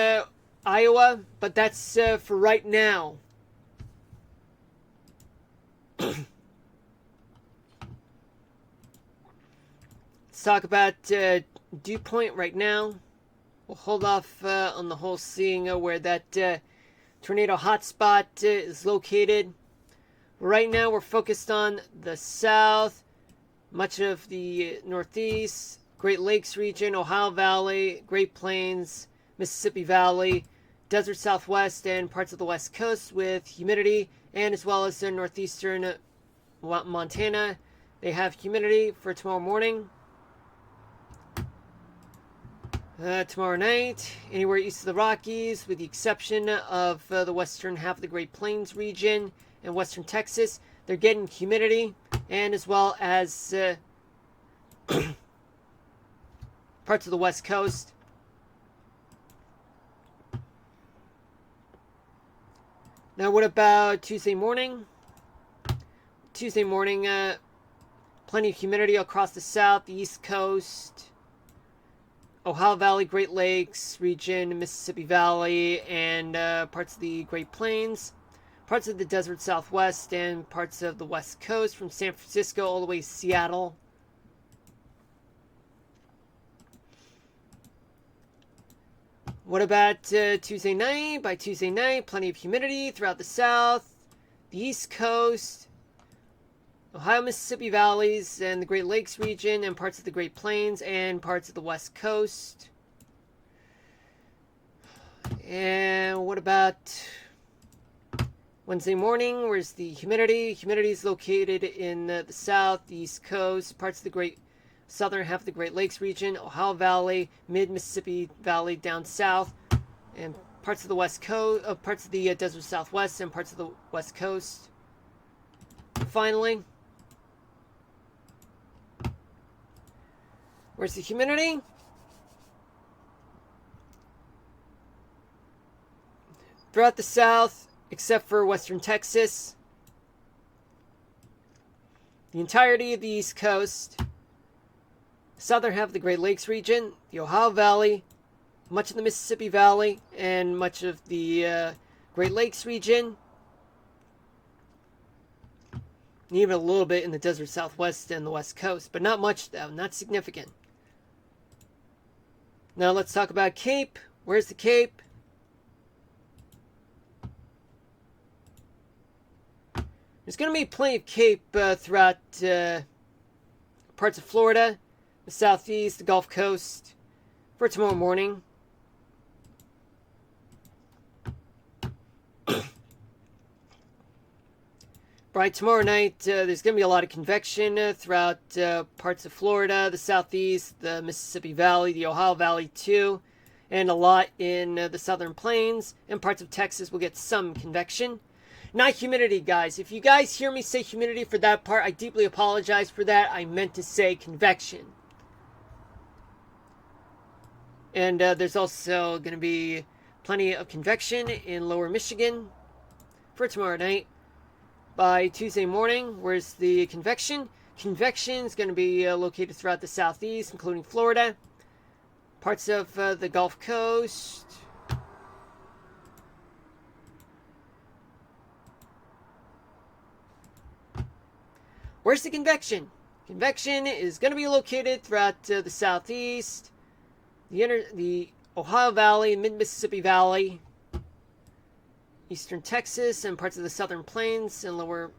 Iowa, but that's for right now. Let's talk about dew point right now. We'll hold off on the whole seeing where that tornado hotspot is located Right now we're focused on the south, much of the northeast, Great Lakes region, Ohio Valley, Great Plains, Mississippi Valley, desert southwest, and parts of the west coast with humidity, and as well as the northeastern Montana. They have humidity for tomorrow morning. Tomorrow night, anywhere east of the Rockies, with the exception of the western half of the Great Plains region and western Texas, they're getting humidity, and as well as parts of the west coast. Now, what about Tuesday morning? Tuesday morning, plenty of humidity across the south, the east coast, Ohio Valley, Great Lakes region, Mississippi Valley, and parts of the Great Plains, parts of the desert southwest, and parts of the west coast from San Francisco all the way to Seattle. What about Tuesday night? By Tuesday night, plenty of humidity throughout the south, the east coast, Ohio, Mississippi Valleys, and the Great Lakes region, and parts of the Great Plains, and parts of the west coast. And what about Wednesday morning? Where's the humidity? Humidity is located in the south, the east coast, parts of the southern half of the Great Lakes region, Ohio Valley, mid-Mississippi Valley down south, and parts of the west coast, parts of the desert southwest, and parts of the west coast. Finally, where's the humidity? Throughout the south, except for western Texas, the entirety of the east coast, southern half of the Great Lakes region, the Ohio Valley, much of the Mississippi Valley, and much of the Great Lakes region, and even a little bit in the desert southwest and the west coast, but not much though, not significant. Now let's talk about Cape. Where's the Cape? There's going to be plenty of Cape throughout parts of Florida, the southeast, the Gulf Coast, for tomorrow morning. By tomorrow night, there's going to be a lot of convection throughout parts of Florida, the southeast, the Mississippi Valley, the Ohio Valley too, and a lot in the southern plains, and parts of Texas will get some convection. Not humidity, guys. If you guys hear me say humidity for that part, I deeply apologize for that. I meant to say convection. And there's also going to be plenty of convection in lower Michigan for tomorrow night. By Tuesday morning, where's the convection? Convection is going to be located throughout the southeast, including Florida, parts of the Gulf Coast, where's the convection? Convection is going to be located throughout the southeast, the Ohio Valley, mid-Mississippi Valley, eastern Texas, and parts of the southern plains and lower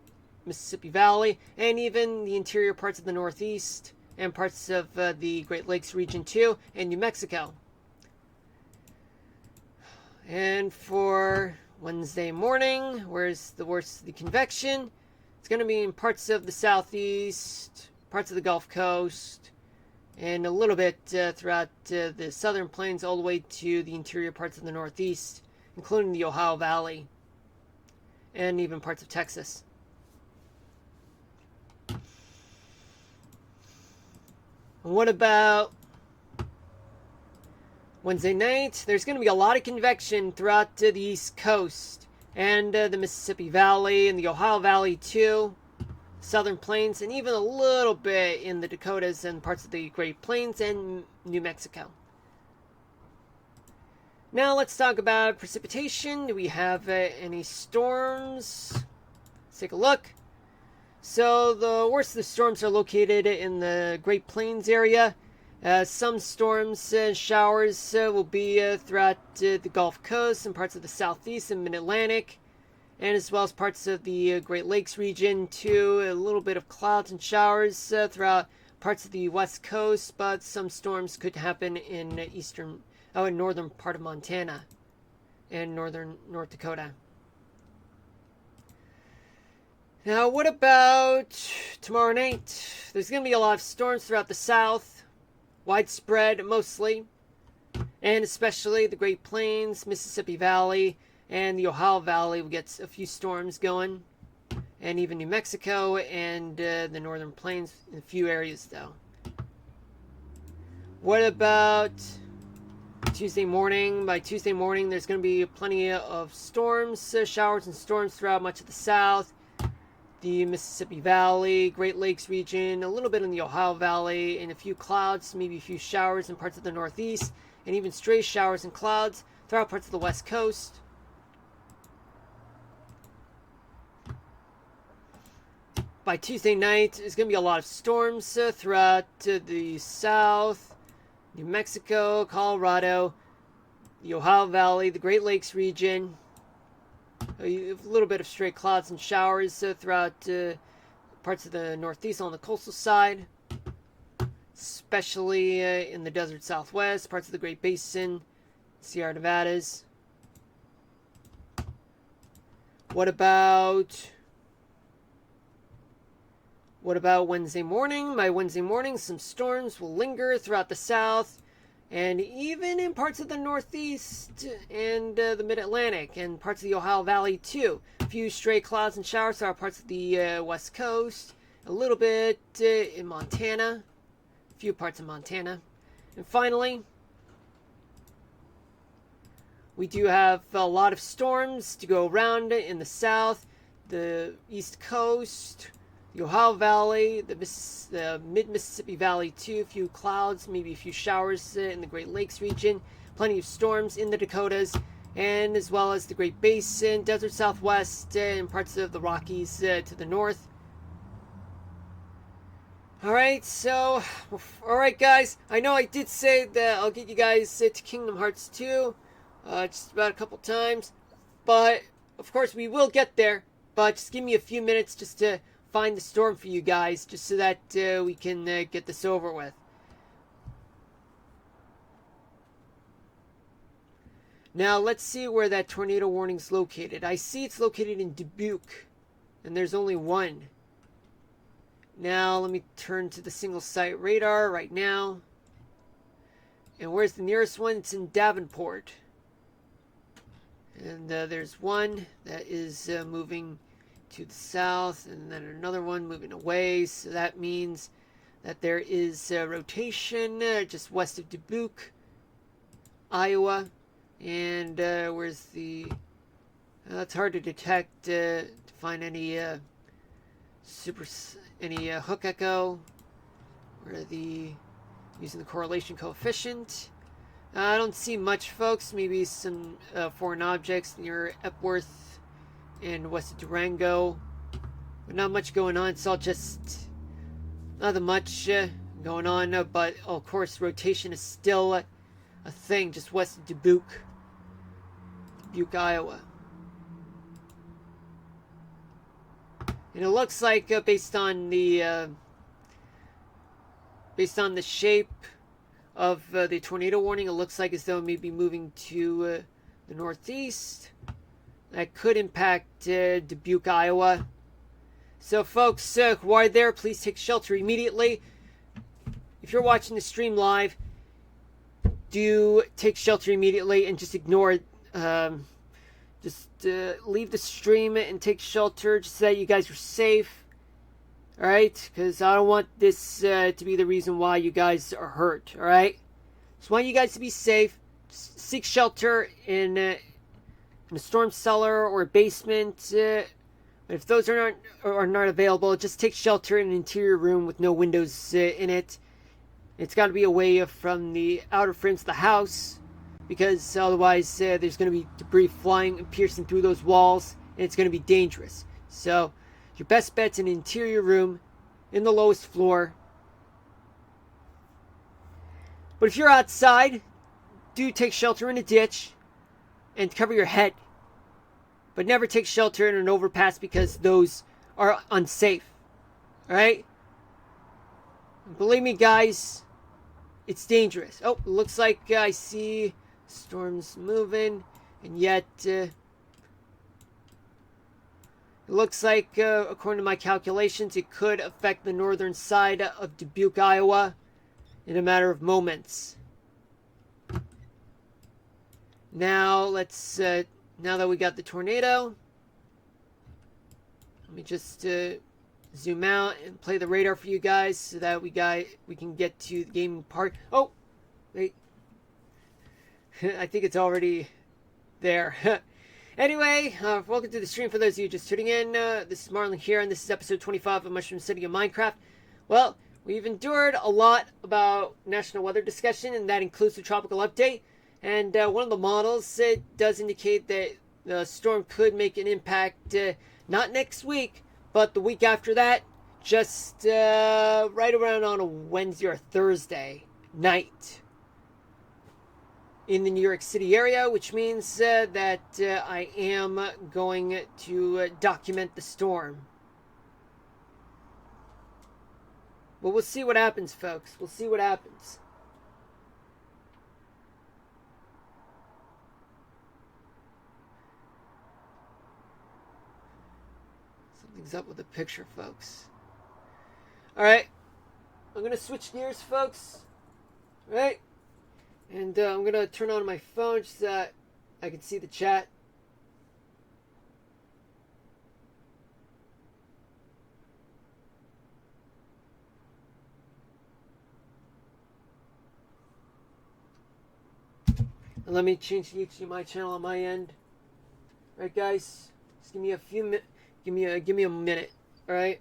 Mississippi Valley, and even the interior parts of the northeast and parts of the Great Lakes region too, and New Mexico. And for Wednesday morning, where's the worst of the convection? It's going to be in parts of the southeast, parts of the Gulf Coast, and a little bit throughout the southern plains all the way to the interior parts of the northeast, including the Ohio Valley, and even parts of Texas. And what about Wednesday night? There's going to be a lot of convection throughout the East Coast, and the Mississippi Valley, and the Ohio Valley too, Southern Plains, and even a little bit in the Dakotas and parts of the Great Plains and New Mexico. Now let's talk about precipitation. Do we have any storms? Let's take a look. So the worst of the storms are located in the Great Plains area. Some storms and showers will be throughout the Gulf Coast and parts of the Southeast and Mid-Atlantic. and as well as parts of the Great Lakes region too. A little bit of clouds and showers throughout parts of the west coast, but some storms could happen in northern part of Montana and northern North Dakota. Now, what about tomorrow night? There's going to be a lot of storms throughout the south, widespread mostly, and especially the Great Plains, Mississippi Valley, and the Ohio Valley will get a few storms going, and even New Mexico and the Northern Plains in a few areas, though. What about Tuesday morning? By Tuesday morning, there's going to be plenty of storms, showers and storms throughout much of the south, the Mississippi Valley, Great Lakes region, a little bit in the Ohio Valley, and a few clouds, maybe a few showers in parts of the Northeast, and even stray showers and clouds throughout parts of the West Coast. By Tuesday night, there's going to be a lot of storms throughout the South, New Mexico, Colorado, the Ohio Valley, the Great Lakes region. A little bit of stray clouds and showers throughout parts of the Northeast on the coastal side, especially in the desert Southwest, parts of the Great Basin, Sierra Nevadas. What about Wednesday morning? By Wednesday morning, some storms will linger throughout the south and even in parts of the Northeast and the Mid-Atlantic and parts of the Ohio Valley too. A few stray clouds and showers throughout parts of the West Coast, a little bit in Montana, a few parts of Montana. And finally, we do have a lot of storms to go around in the south, the East Coast, the Ohio Valley, the mid-Mississippi Valley too, a few clouds, maybe a few showers in the Great Lakes region, plenty of storms in the Dakotas, and as well as the Great Basin, desert Southwest, and parts of the Rockies to the north. Alright, guys, I know I did say that I'll get you guys to Kingdom Hearts 2 just about a couple times, but of course we will get there, but just give me a few minutes just to find the storm for you guys, just so that we can get this over with. Now let's see where that tornado warning is located. I see it's located in Dubuque, and there's only one. Now let me turn to the single site radar right now. And where's the nearest one? It's in Davenport. And there's one that is moving to the south, and then another one moving away, so that means that there is a rotation just west of Dubuque, Iowa, and where's the it's hard to detect to find any hook echo where using the correlation coefficient. I don't see much, folks. Maybe some foreign objects near Epworth and west of Durango, but not much going on. It's all just not that much going on, but of course rotation is still a thing just west of Dubuque, Iowa. And it looks like based on the shape of the tornado warning, it looks like as though it may be moving to the northeast. That could impact Dubuque, Iowa. So folks who are there, please take shelter immediately. If you're watching the stream live, do take shelter immediately and just ignore it. Leave the stream and take shelter just so that you guys are safe. Alright? Because I don't want this to be the reason why you guys are hurt. Alright? Just want you guys to be safe. Just seek shelter in a storm cellar or a basement. But if those are not available, just take shelter in an interior room with no windows in it. It's got to be away from the outer frames of the house, because otherwise there's going to be debris flying and piercing through those walls, and it's going to be dangerous. So your best bet's an interior room in the lowest floor. But if you're outside, do take shelter in a ditch and cover your head. but never take shelter in an overpass because those are unsafe. Alright? Believe me, guys, it's dangerous. Oh, looks like I see storms moving, and yet it looks like, according to my calculations, it could affect the northern side of Dubuque, Iowa in a matter of moments. Now, let's, now that we got the tornado, let me just zoom out and play the radar for you guys so that we can get to the gaming part. Oh, wait. I think it's already there. Anyway, welcome to the stream for those of you just tuning in. This is Marlon here, and this is episode 25 of Mushroom City of Minecraft. Well, we've endured a lot about national weather discussion, and that includes the tropical update. And one of the models does indicate that the storm could make an impact not next week, but the week after that, just right around on a Wednesday or Thursday night in the New York City area, which means that I am going to document the storm. But we'll see what happens, folks. We'll see what happens. Something's up with the picture, folks. Alright. I'm going to switch gears, folks. Alright. And I'm going to turn on my phone so that I can see the chat. And let me change the HDMI channel on my end. Alright, guys. Just give me a few minutes. Give me a minute. Alright?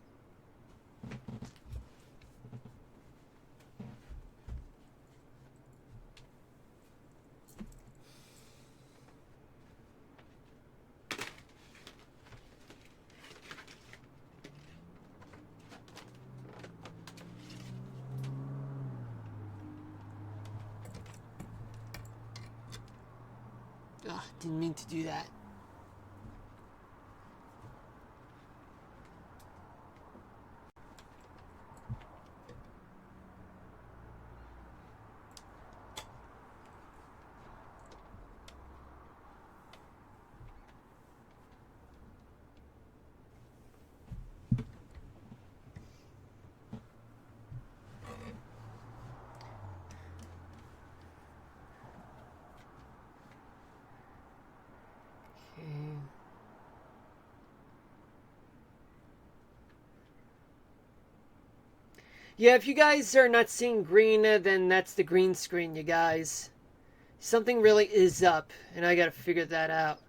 Ugh, didn't mean to do that. Yeah, if you guys are not seeing green, then that's the green screen, you guys. Something really is up, and I gotta figure that out.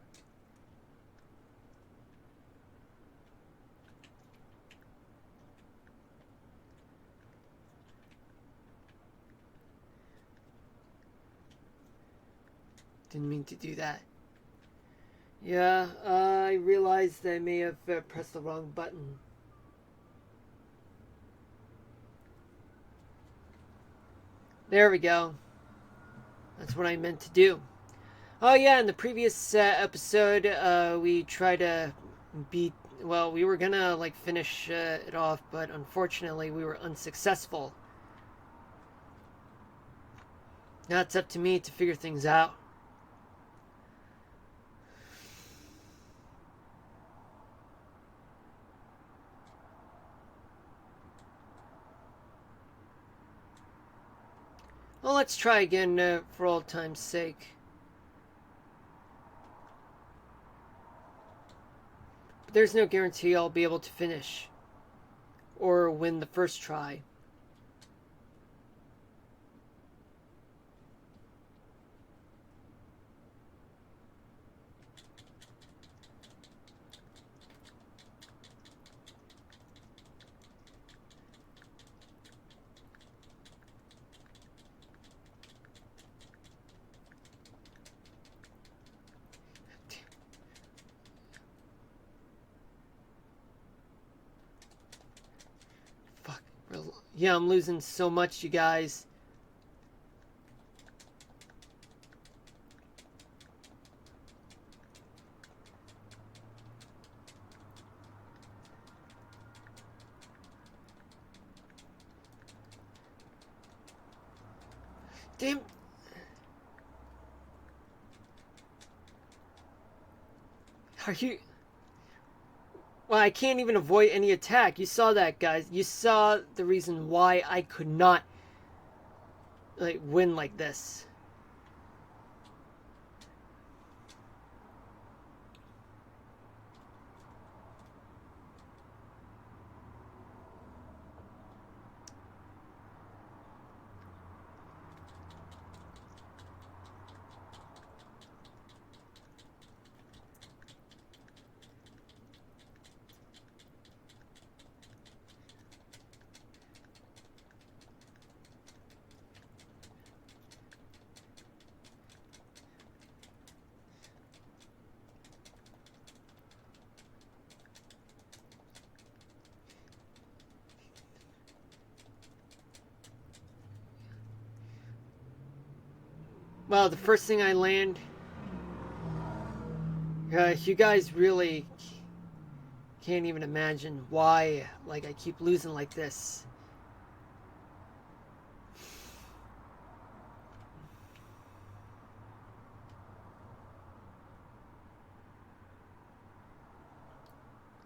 Didn't mean to do that. Yeah, I realized I may have pressed the wrong button. There we go. That's what I meant to do. Oh yeah, in the previous episode, we tried to beat... Well, we were gonna, like, finish it off, but unfortunately we were unsuccessful. Now it's up to me to figure things out. Well, let's try again for old time's sake. But there's no guarantee I'll be able to finish or win the first try. Yeah, I'm losing so much, you guys. Damn. Are you... Well, I can't even avoid any attack. You saw that, guys. You saw the reason why I could not, like, win like this. Well, the first thing I land, you guys really can't even imagine why, like, I keep losing like this.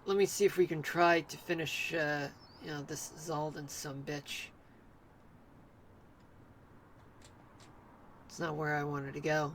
Let me see if we can try to finish, this Zaldin sumbitch. It's not where I wanted to go.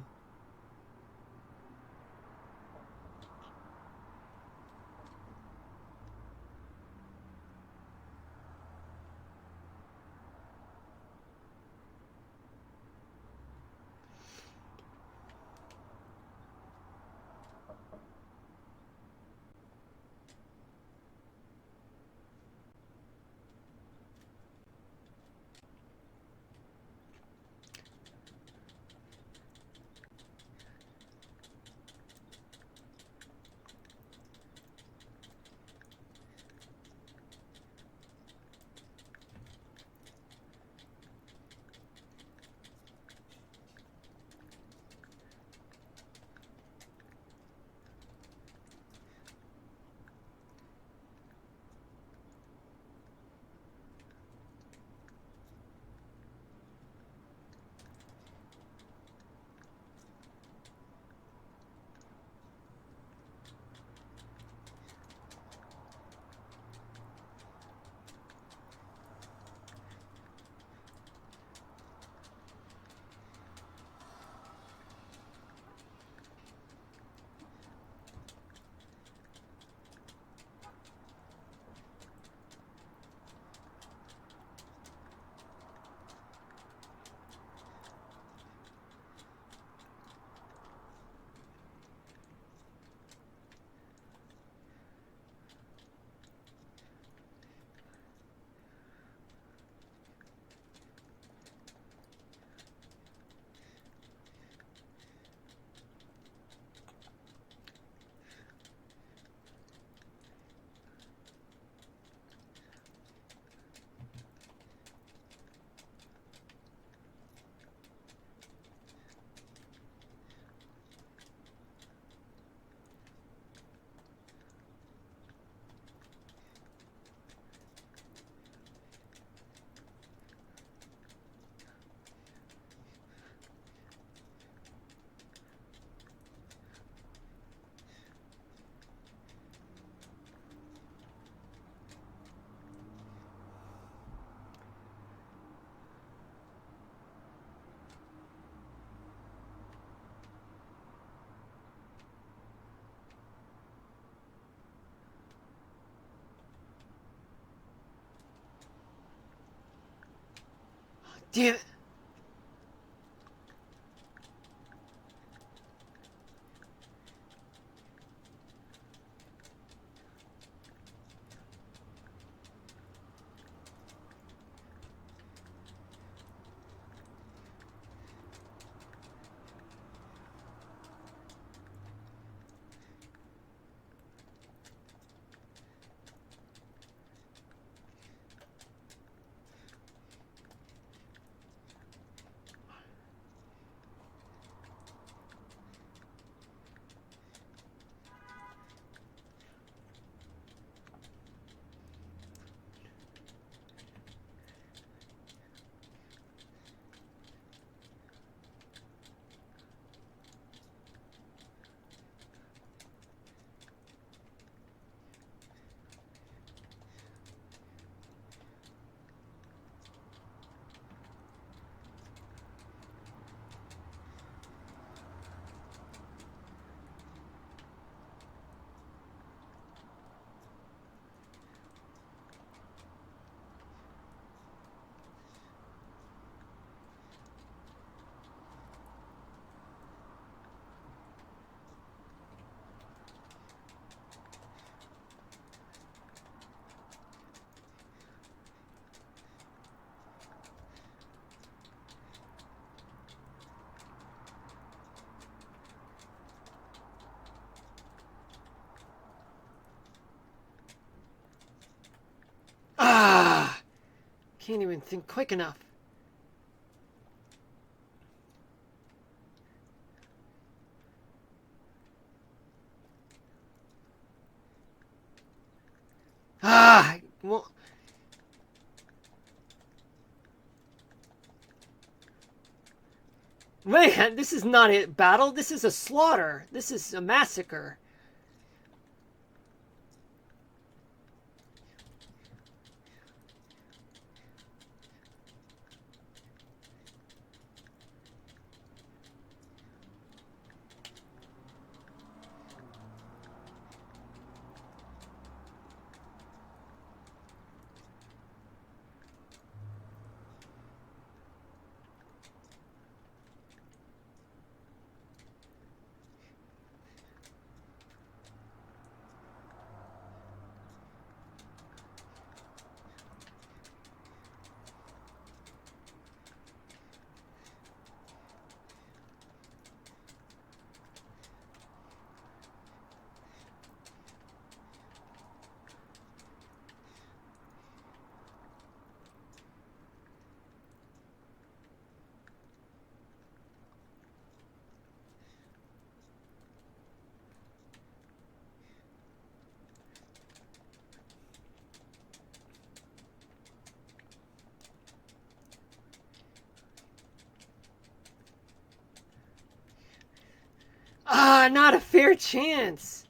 Damn it. Can't even think quick enough. Well, man, this is not a battle. This is a slaughter. This is a massacre. Not a fair chance.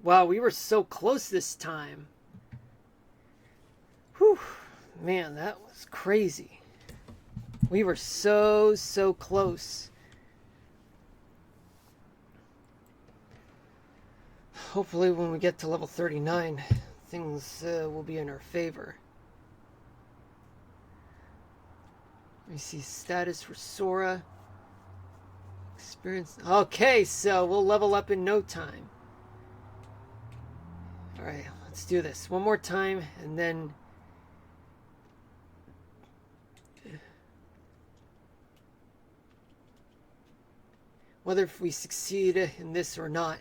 Wow, we were so close this time. Whew. Man, that was crazy. We were so close. Hopefully when we get to level 39, things will be in our favor. Let me see status for Sora. Experience. Okay, so we'll level up in no time. Alright, let's do this one more time, and then whether if we succeed in this or not.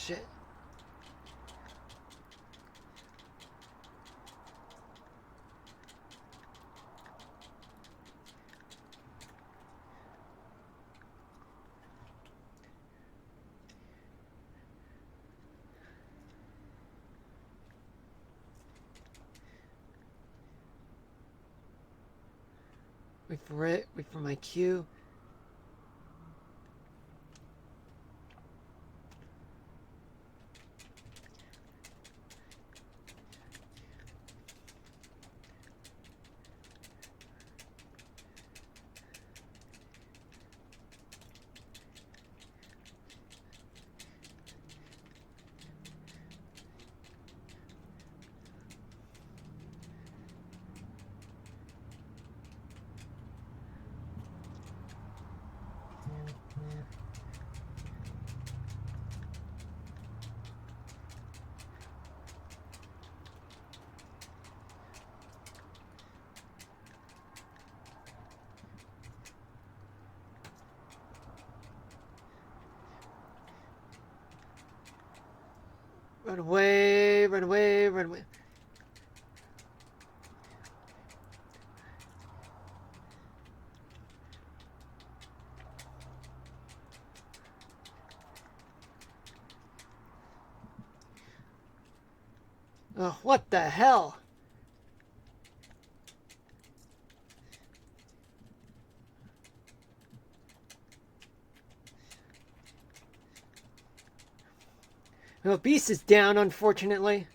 shit. Wait for it. Wait for my cue. Run away, run away, run away. Oh, what the hell? Well, Beast is down, unfortunately.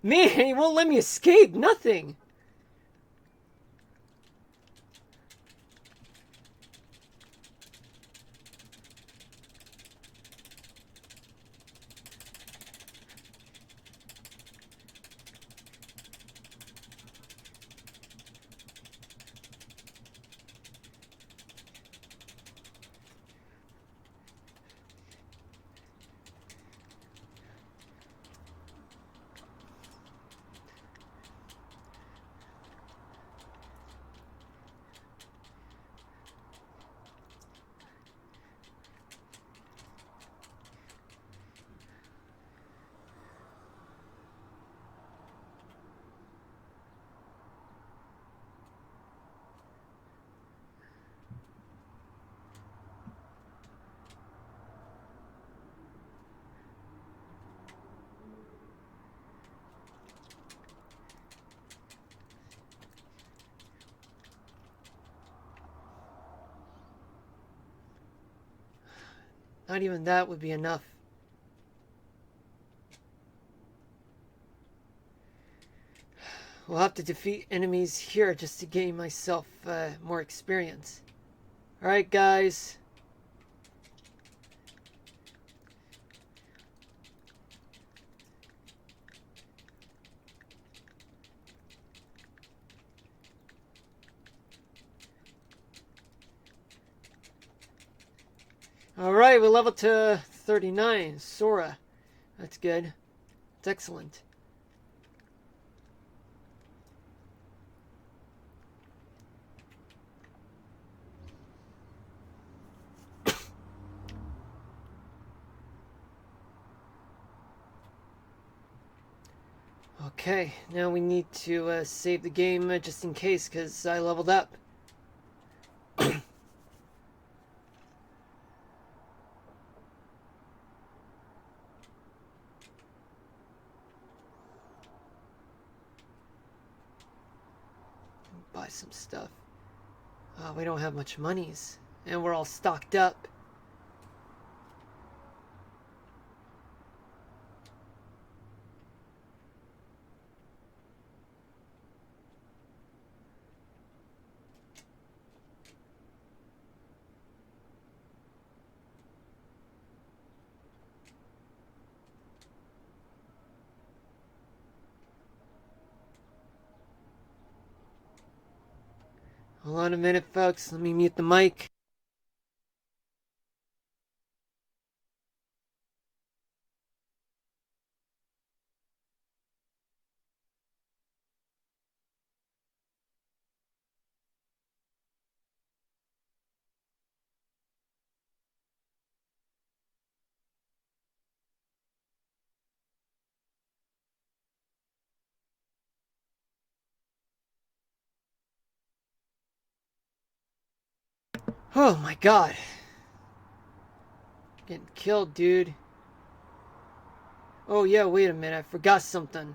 Man, he won't let me escape. Nothing. Not even that would be enough. We'll have to defeat enemies here just to gain myself more experience. Alright, guys. Alright, we're level to 39. Sora. That's good. That's excellent. Okay, now we need to save the game just in case, because I leveled up. Buy some stuff. We don't have much monies, and we're all stocked up. Hold on a minute, folks. Let me mute the mic. Oh my god. Getting killed, dude. Oh yeah, wait a minute. I forgot something.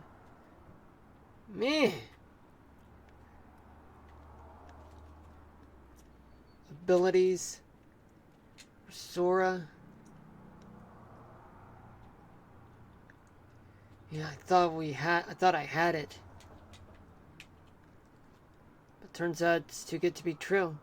Man. Abilities. Sora. Yeah, I thought I had it. But turns out it's too good to be true.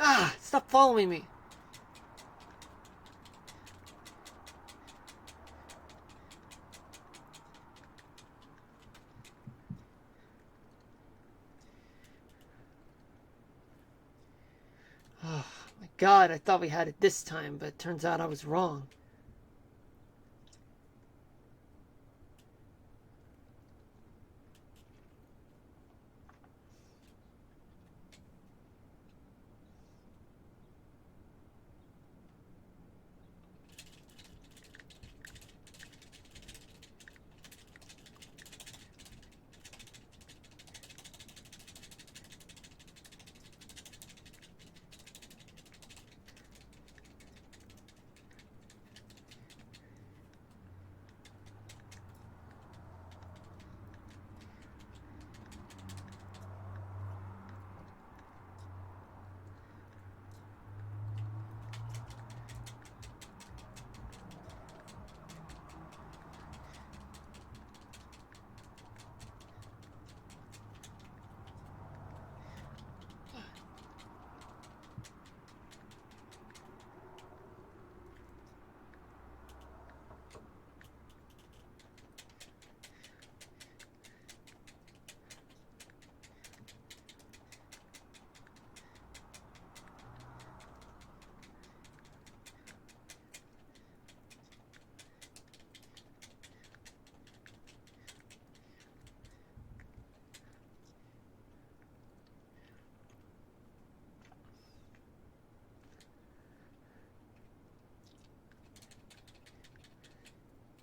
Ah, stop following me. Oh my god, I thought we had it this time, but it turns out I was wrong.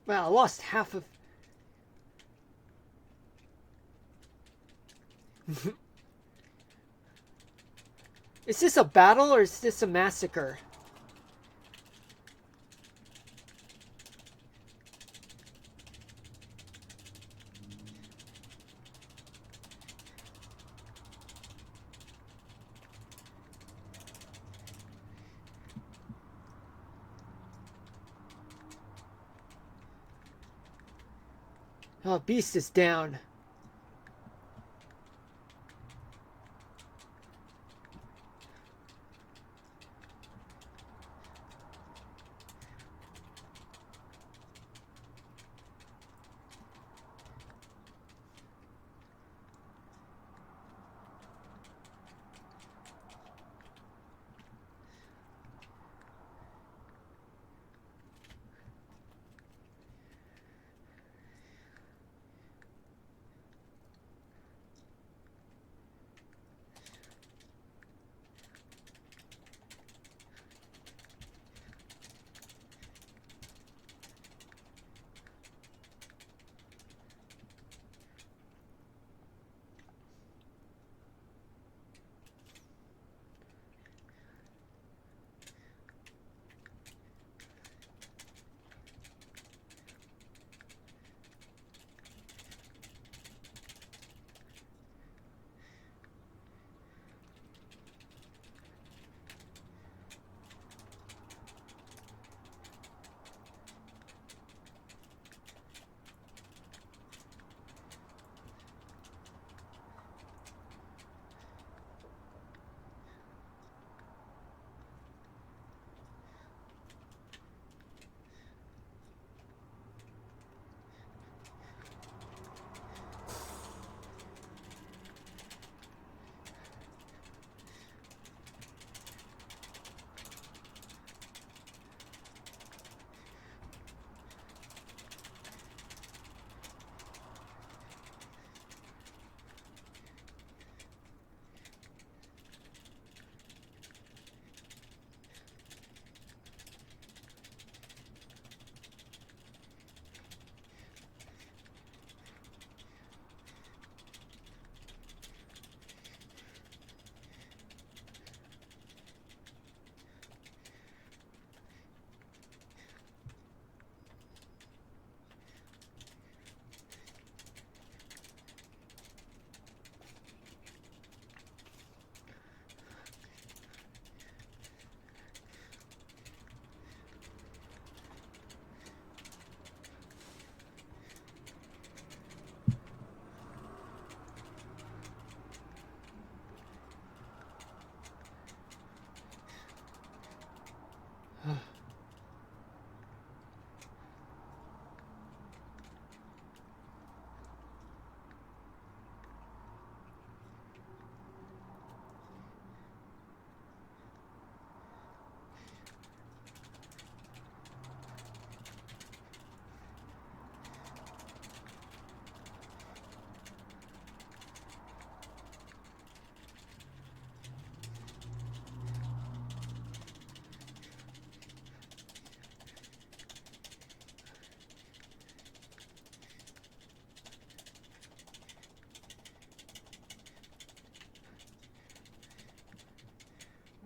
Well, I lost half of... Is this a battle or is this a massacre? Oh, Beast is down.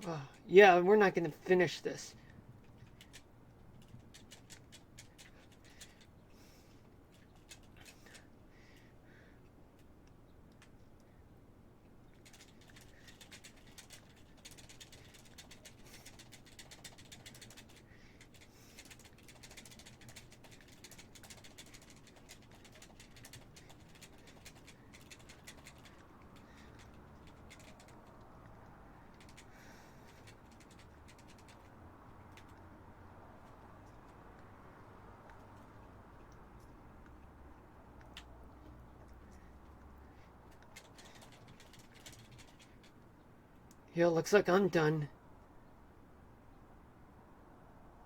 Oh, yeah, we're not going to finish this. Yeah, looks like I'm done.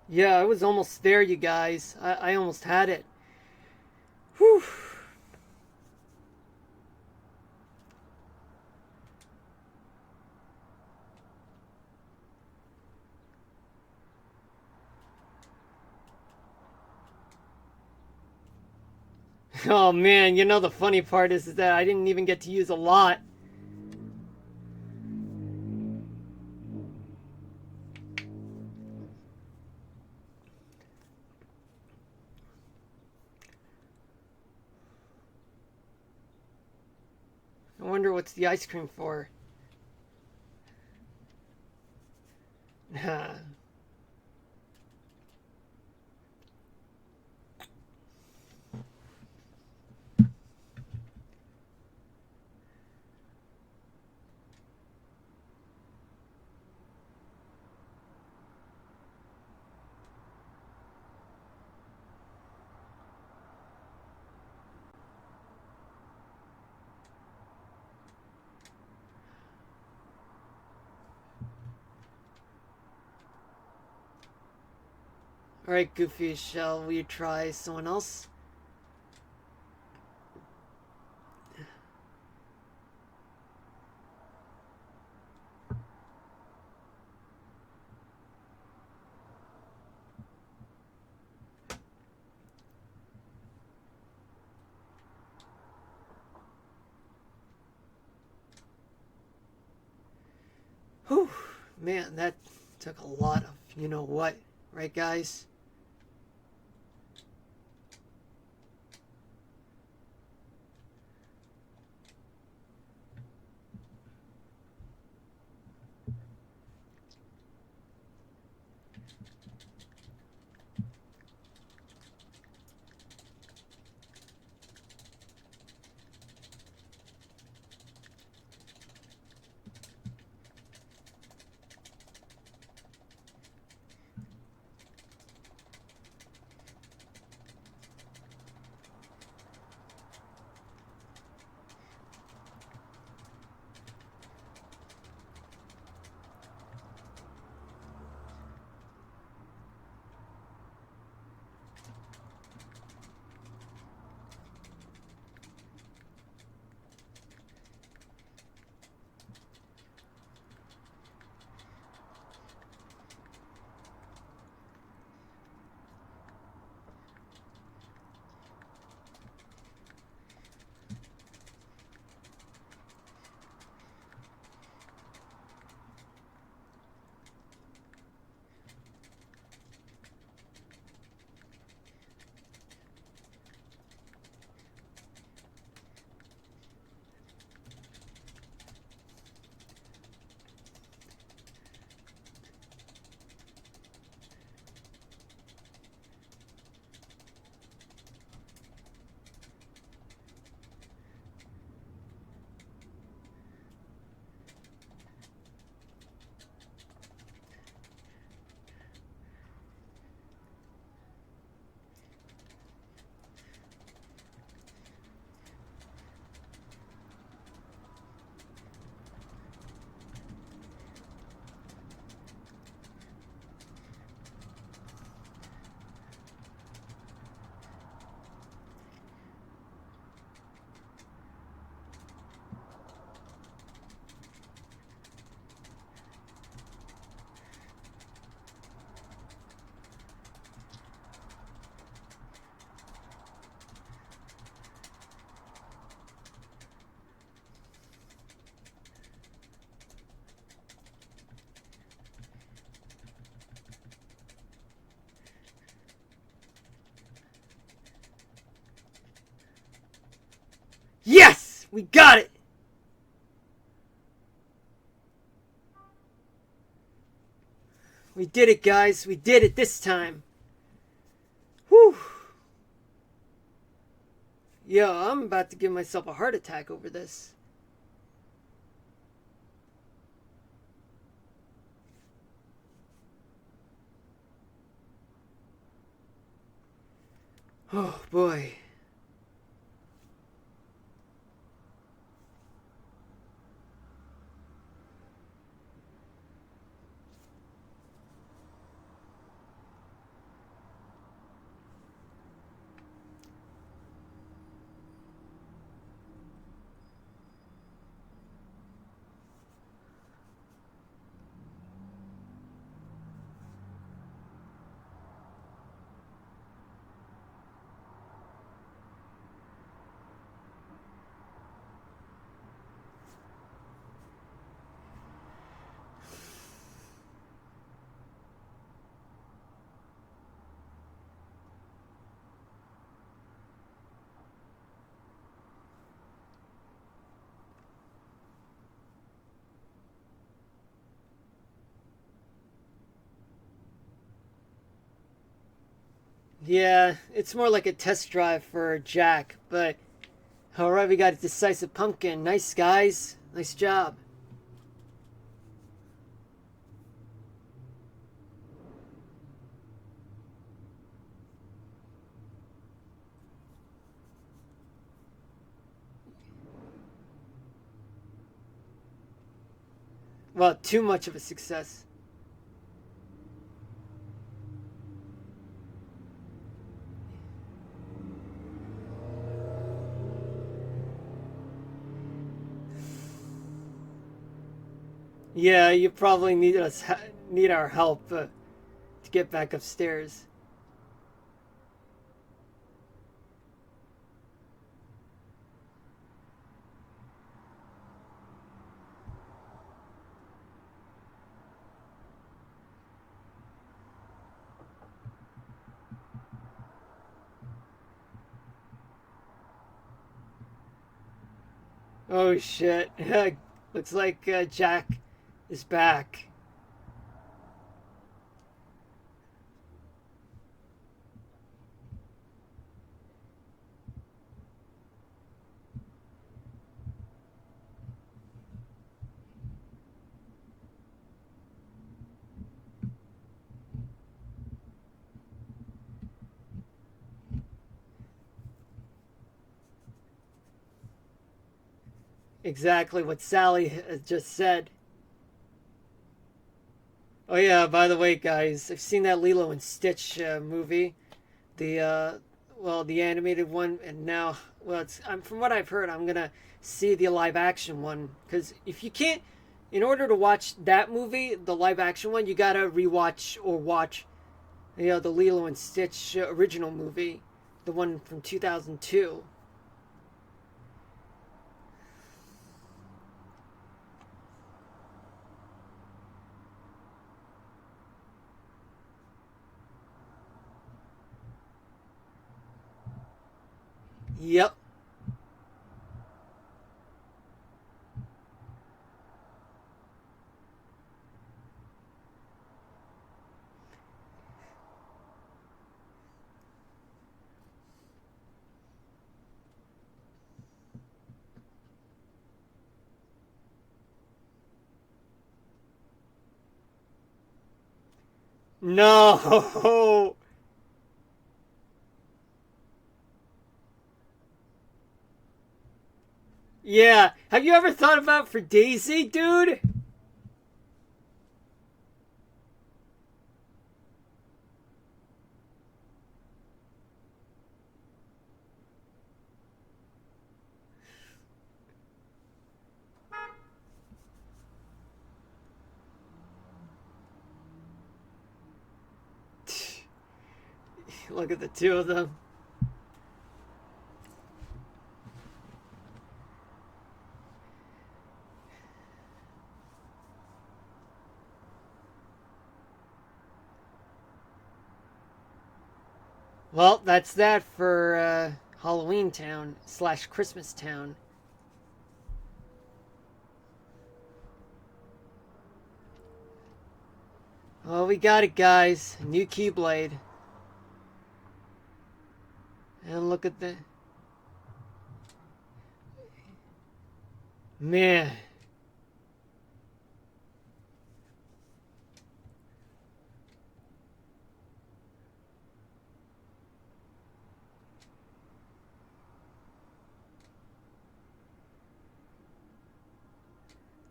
Yeah, I was almost there, you guys. I almost had it. Whew. Oh man, you know the funny part is that I didn't even get to use a lot. I wonder what's the ice cream for. Alright, Goofy, shall we try someone else? Whew, man, that took a lot of you know what, right, guys? Yes! We got it! We did it, guys. We did it this time. Whew. Yo, I'm about to give myself a heart attack over this. Oh, boy. Yeah, it's more like a test drive for Jack, but alright, we got a decisive pumpkin. Nice, guys. Nice job. Well, too much of a success. Yeah, you probably need our help to get back upstairs. Oh shit! Looks like Jack is back. Exactly what Sally has just said. Oh yeah, by the way, guys, I've seen that Lilo and Stitch movie, the the animated one, and now, from what I've heard, I'm gonna see the live action one because if you can't, in order to watch that movie, the live action one, you gotta rewatch or watch, the Lilo and Stitch original movie, the one from 2002. Yep. No. Yeah. Have you ever thought about for Daisy, dude? Look at the two of them. Well, that's that for Halloween Town slash Christmas Town. Well, we got it, guys. A new Keyblade. And look at the. Man.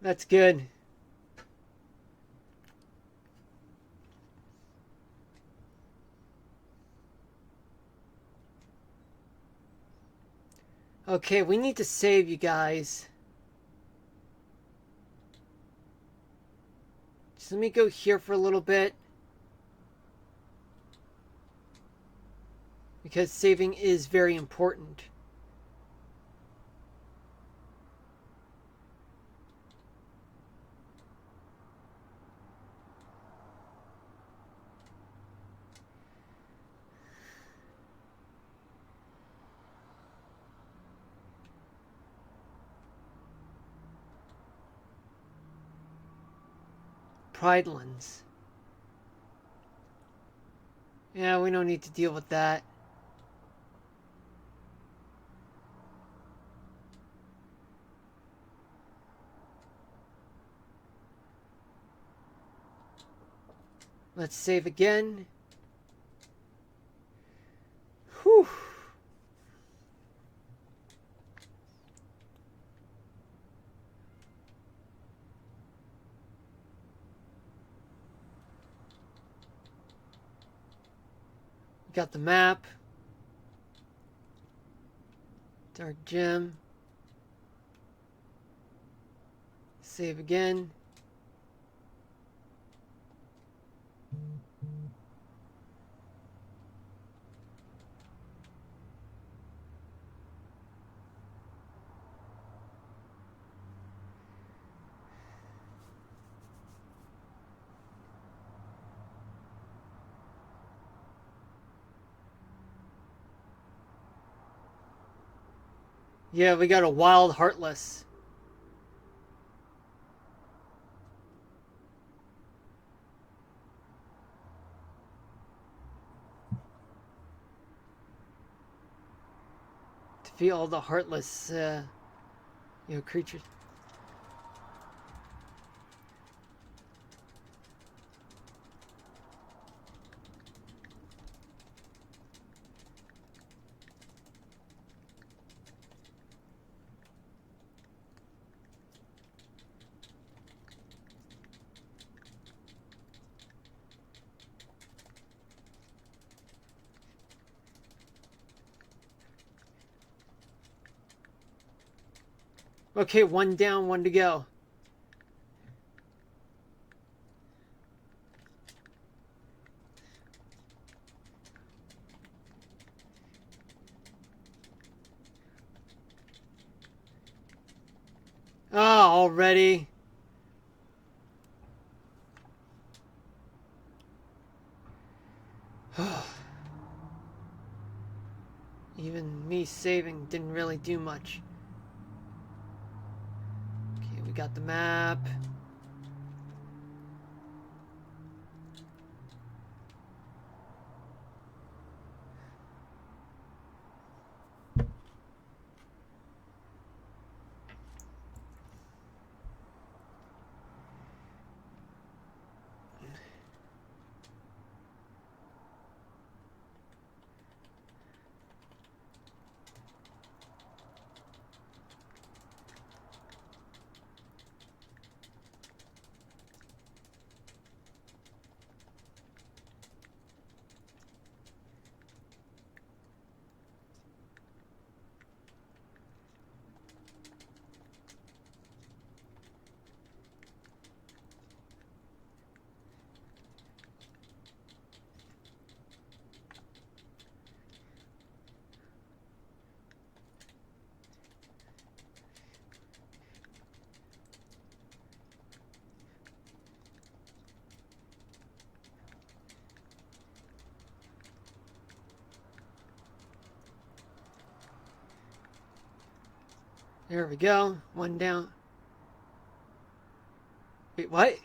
That's good. Okay, we need to save you guys. Just let me go here for a little bit. Because saving is very important. Pridelands. Yeah, we don't need to deal with that. Let's save again. Whew. Got the map. Dark gem. Save again. Yeah, we got a wild heartless. Defeat all the heartless, creatures. Okay, one down, one to go. Oh, already. Even me saving didn't really do much. Okay, we got the map. There we go. One down. Wait, what?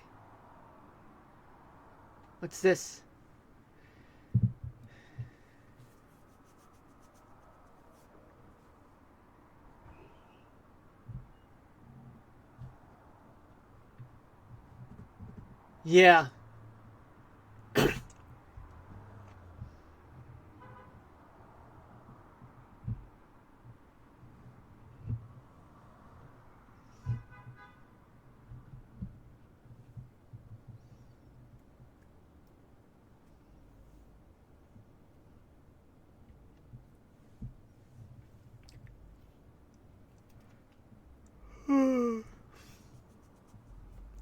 What's this? Yeah.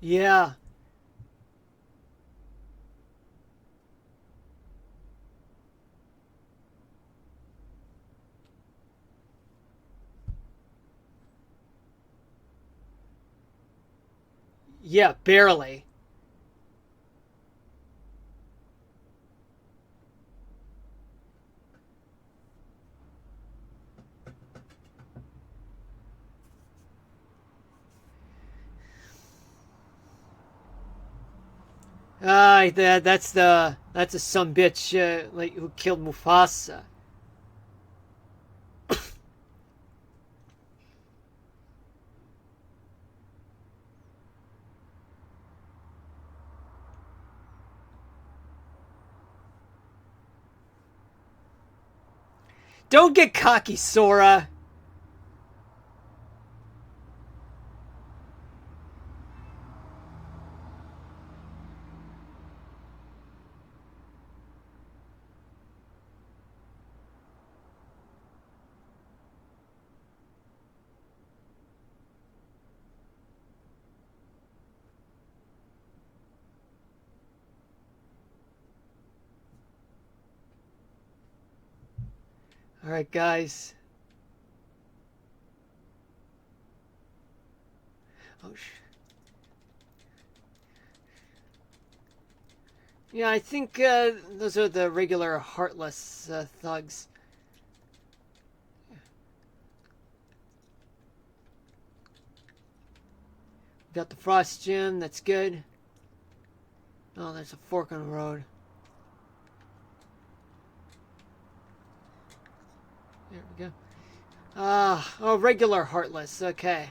Yeah. Yeah, barely. That's a son bitch like who killed Mufasa. Don't get cocky, Sora. All right, guys. Oh, yeah, I think those are the regular heartless thugs. Got the frost gem. That's good. Oh, there's a fork on the road. There we go. Oh, regular heartless. Okay.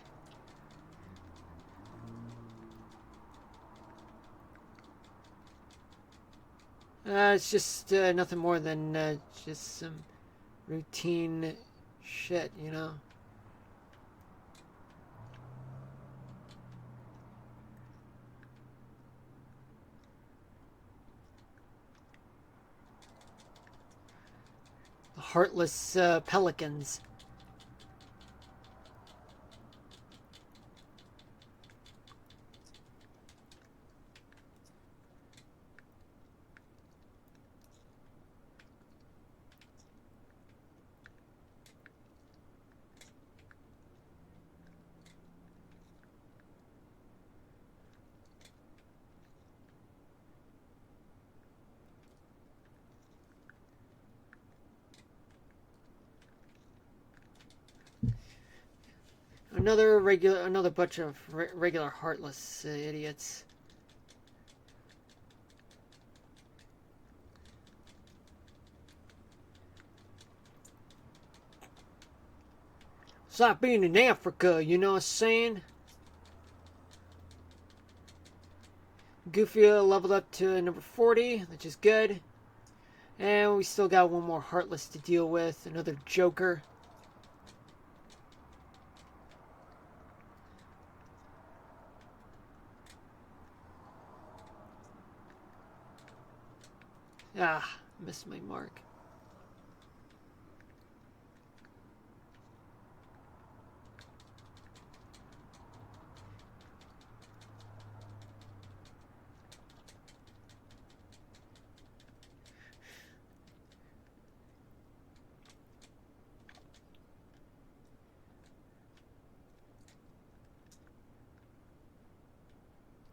It's just nothing more than just some routine shit, you know? The heartless pelicans. Another bunch of regular heartless idiots. It's like being in Africa, you know what I'm saying? Goofy leveled up to number 40, which is good. And we still got one more heartless to deal with, another Joker. Ah, missed my mark.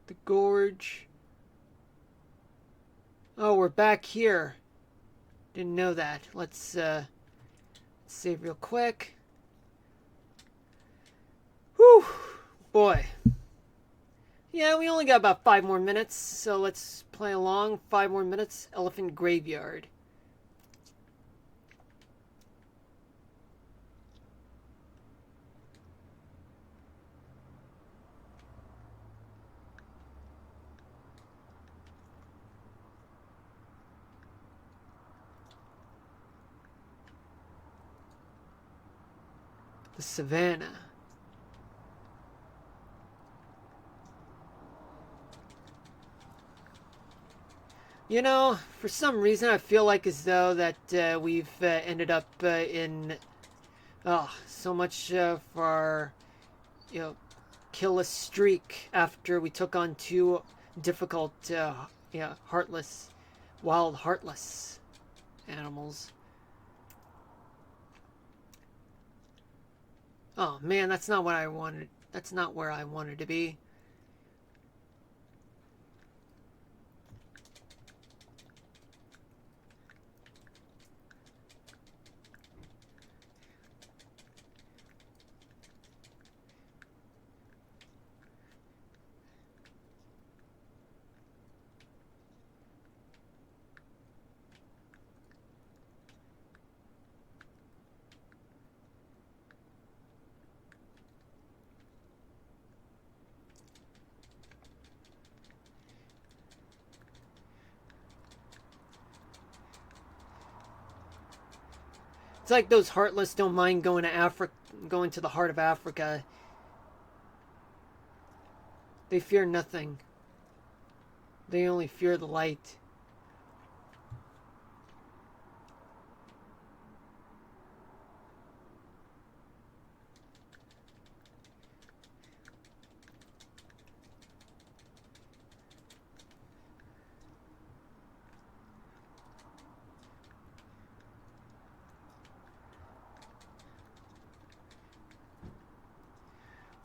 The gorge. Oh, we're back here. Didn't know that. Let's save real quick. Whew, boy. Yeah, we only got about 5 more minutes, so let's play along. 5 more minutes. Elephant Graveyard. The Savannah. You know, for some reason, I feel like as though that we've ended up in so much for our, you know, killless streak after we took on two difficult, heartless, wild, heartless animals. Oh man, that's not what I wanted. That's not where I wanted to be. It's like those Heartless don't mind going to going to the heart of Africa. They fear nothing. They only fear the light.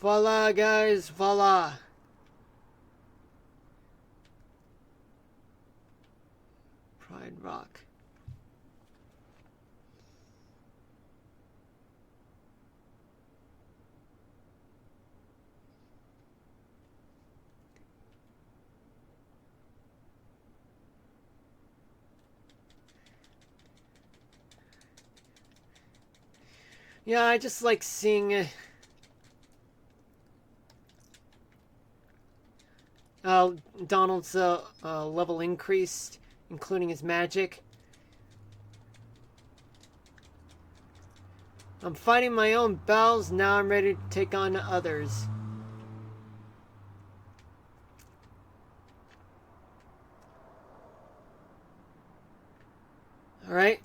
Voila, guys, voila. Pride Rock. Yeah, I just like seeing Donald's level increased, including his magic. I'm fighting my own battles, now I'm ready to take on others. Alright.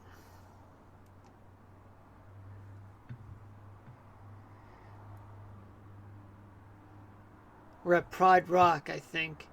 We're at Pride Rock, I think.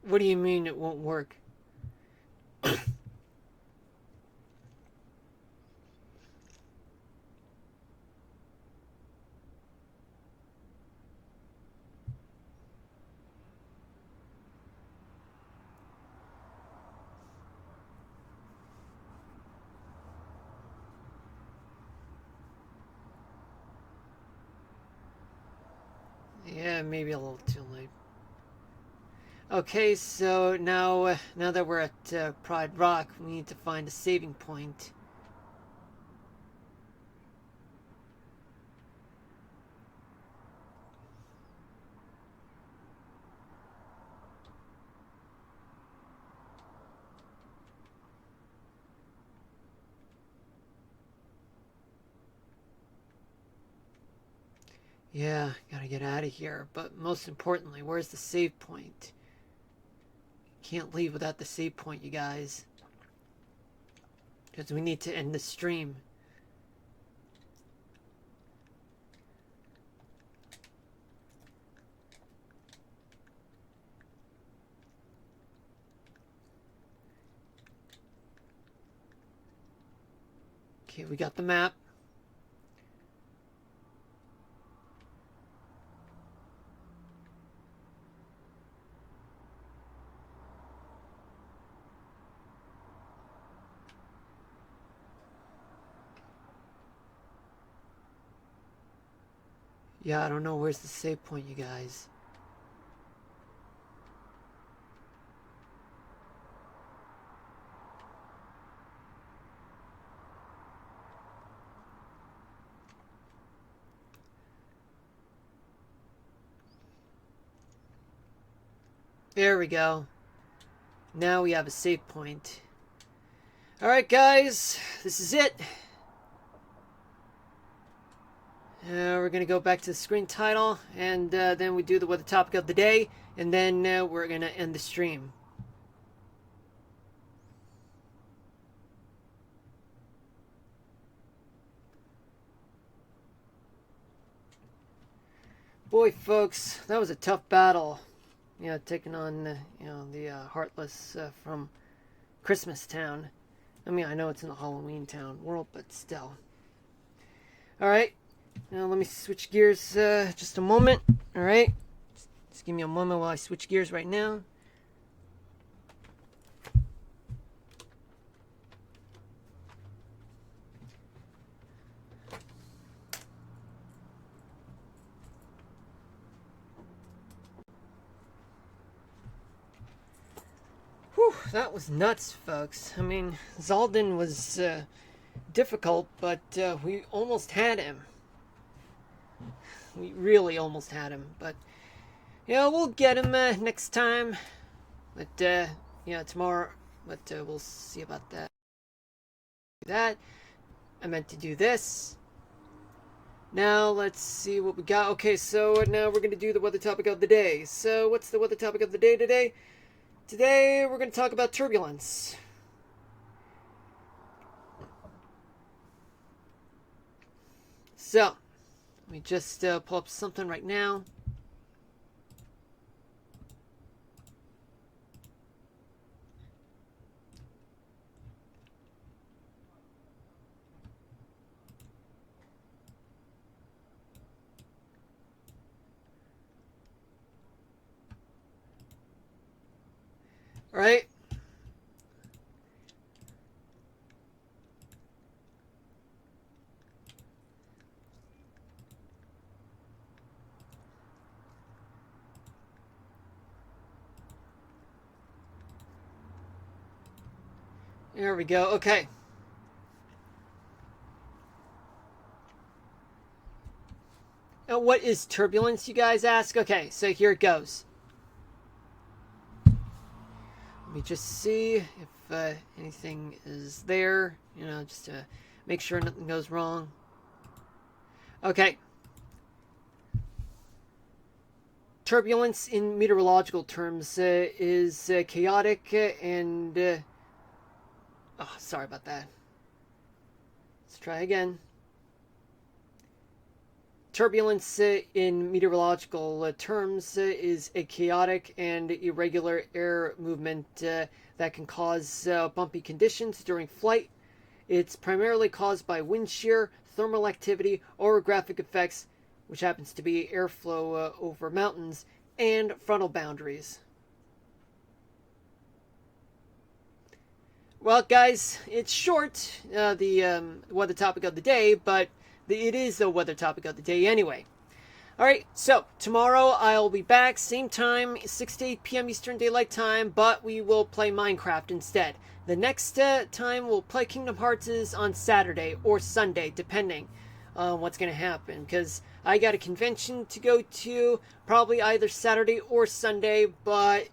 What do you mean it won't work? Yeah, maybe a little too late. Okay, so now that we're at Pride Rock, we need to find a saving point. Yeah, gotta get out of here. But most importantly, where's the save point? Can't leave without the save point, you guys. Because we need to end the stream. Okay, we got the map. Yeah, I don't know where's the save point, you guys. There we go. Now we have a save point. Alright, guys, this is it. We're going to go back to the screen title, and then we do the topic of the day, and then we're going to end the stream. Boy, folks, that was a tough battle. You know, taking on, the Heartless from Christmas Town. I mean, I know it's in the Halloween Town world, but still. Alright, Now let me switch gears just a moment. Alright. Just give me a moment while I switch gears right now. Whew, that was nuts, folks. I mean, Zaldin was difficult, but we almost had him. We really almost had him, but yeah, we'll get him next time. But yeah, tomorrow. But we'll see about that. That I meant to do this. Now let's see what we got. Okay, so now we're gonna do the weather topic of the day. So what's the weather topic of the day today? Today we're gonna talk about turbulence. So let me just pull up something right now. All right. There we go. Okay. Now, what is turbulence, you guys ask? Okay, so here it goes. Let me just see if anything is there, just to make sure nothing goes wrong. Okay. Turbulence in meteorological terms is chaotic and... oh, sorry about that. Let's try again. Turbulence in meteorological terms is a chaotic and irregular air movement that can cause bumpy conditions during flight. It's primarily caused by wind shear, thermal activity, orographic effects, which happens to be airflow over mountains, and frontal boundaries. Well, guys, it's short, the weather topic of the day, but it is the weather topic of the day anyway. Alright, so tomorrow I'll be back, same time, 6 to 8 p.m. Eastern Daylight Time, but we will play Minecraft instead. The next time we'll play Kingdom Hearts is on Saturday or Sunday, depending on what's going to happen, because I got a convention to go to, probably either Saturday or Sunday, but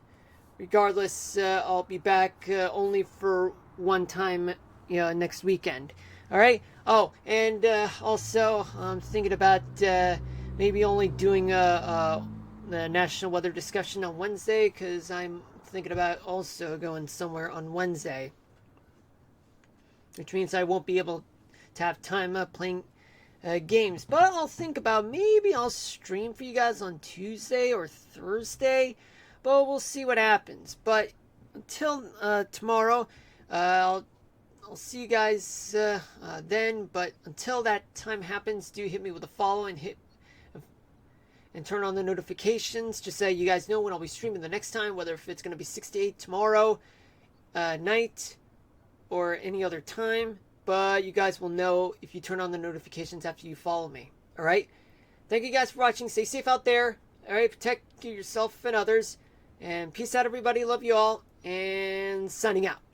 regardless, I'll be back only for one time, next weekend. Alright? Oh, and also, I'm thinking about maybe only doing the national weather discussion on Wednesday, because I'm thinking about also going somewhere on Wednesday. Which means I won't be able to have time playing games. But I'll think about maybe I'll stream for you guys on Tuesday or Thursday. But we'll see what happens. But until tomorrow, I'll see you guys then. But until that time happens, do hit me with a follow and turn on the notifications. Just so you guys know when I'll be streaming the next time, whether if it's going to be 6 to 8 tomorrow night or any other time. But you guys will know if you turn on the notifications after you follow me. Alright? Thank you guys for watching. Stay safe out there. Alright? Protect yourself and others. And peace out, everybody. Love you all. And signing out.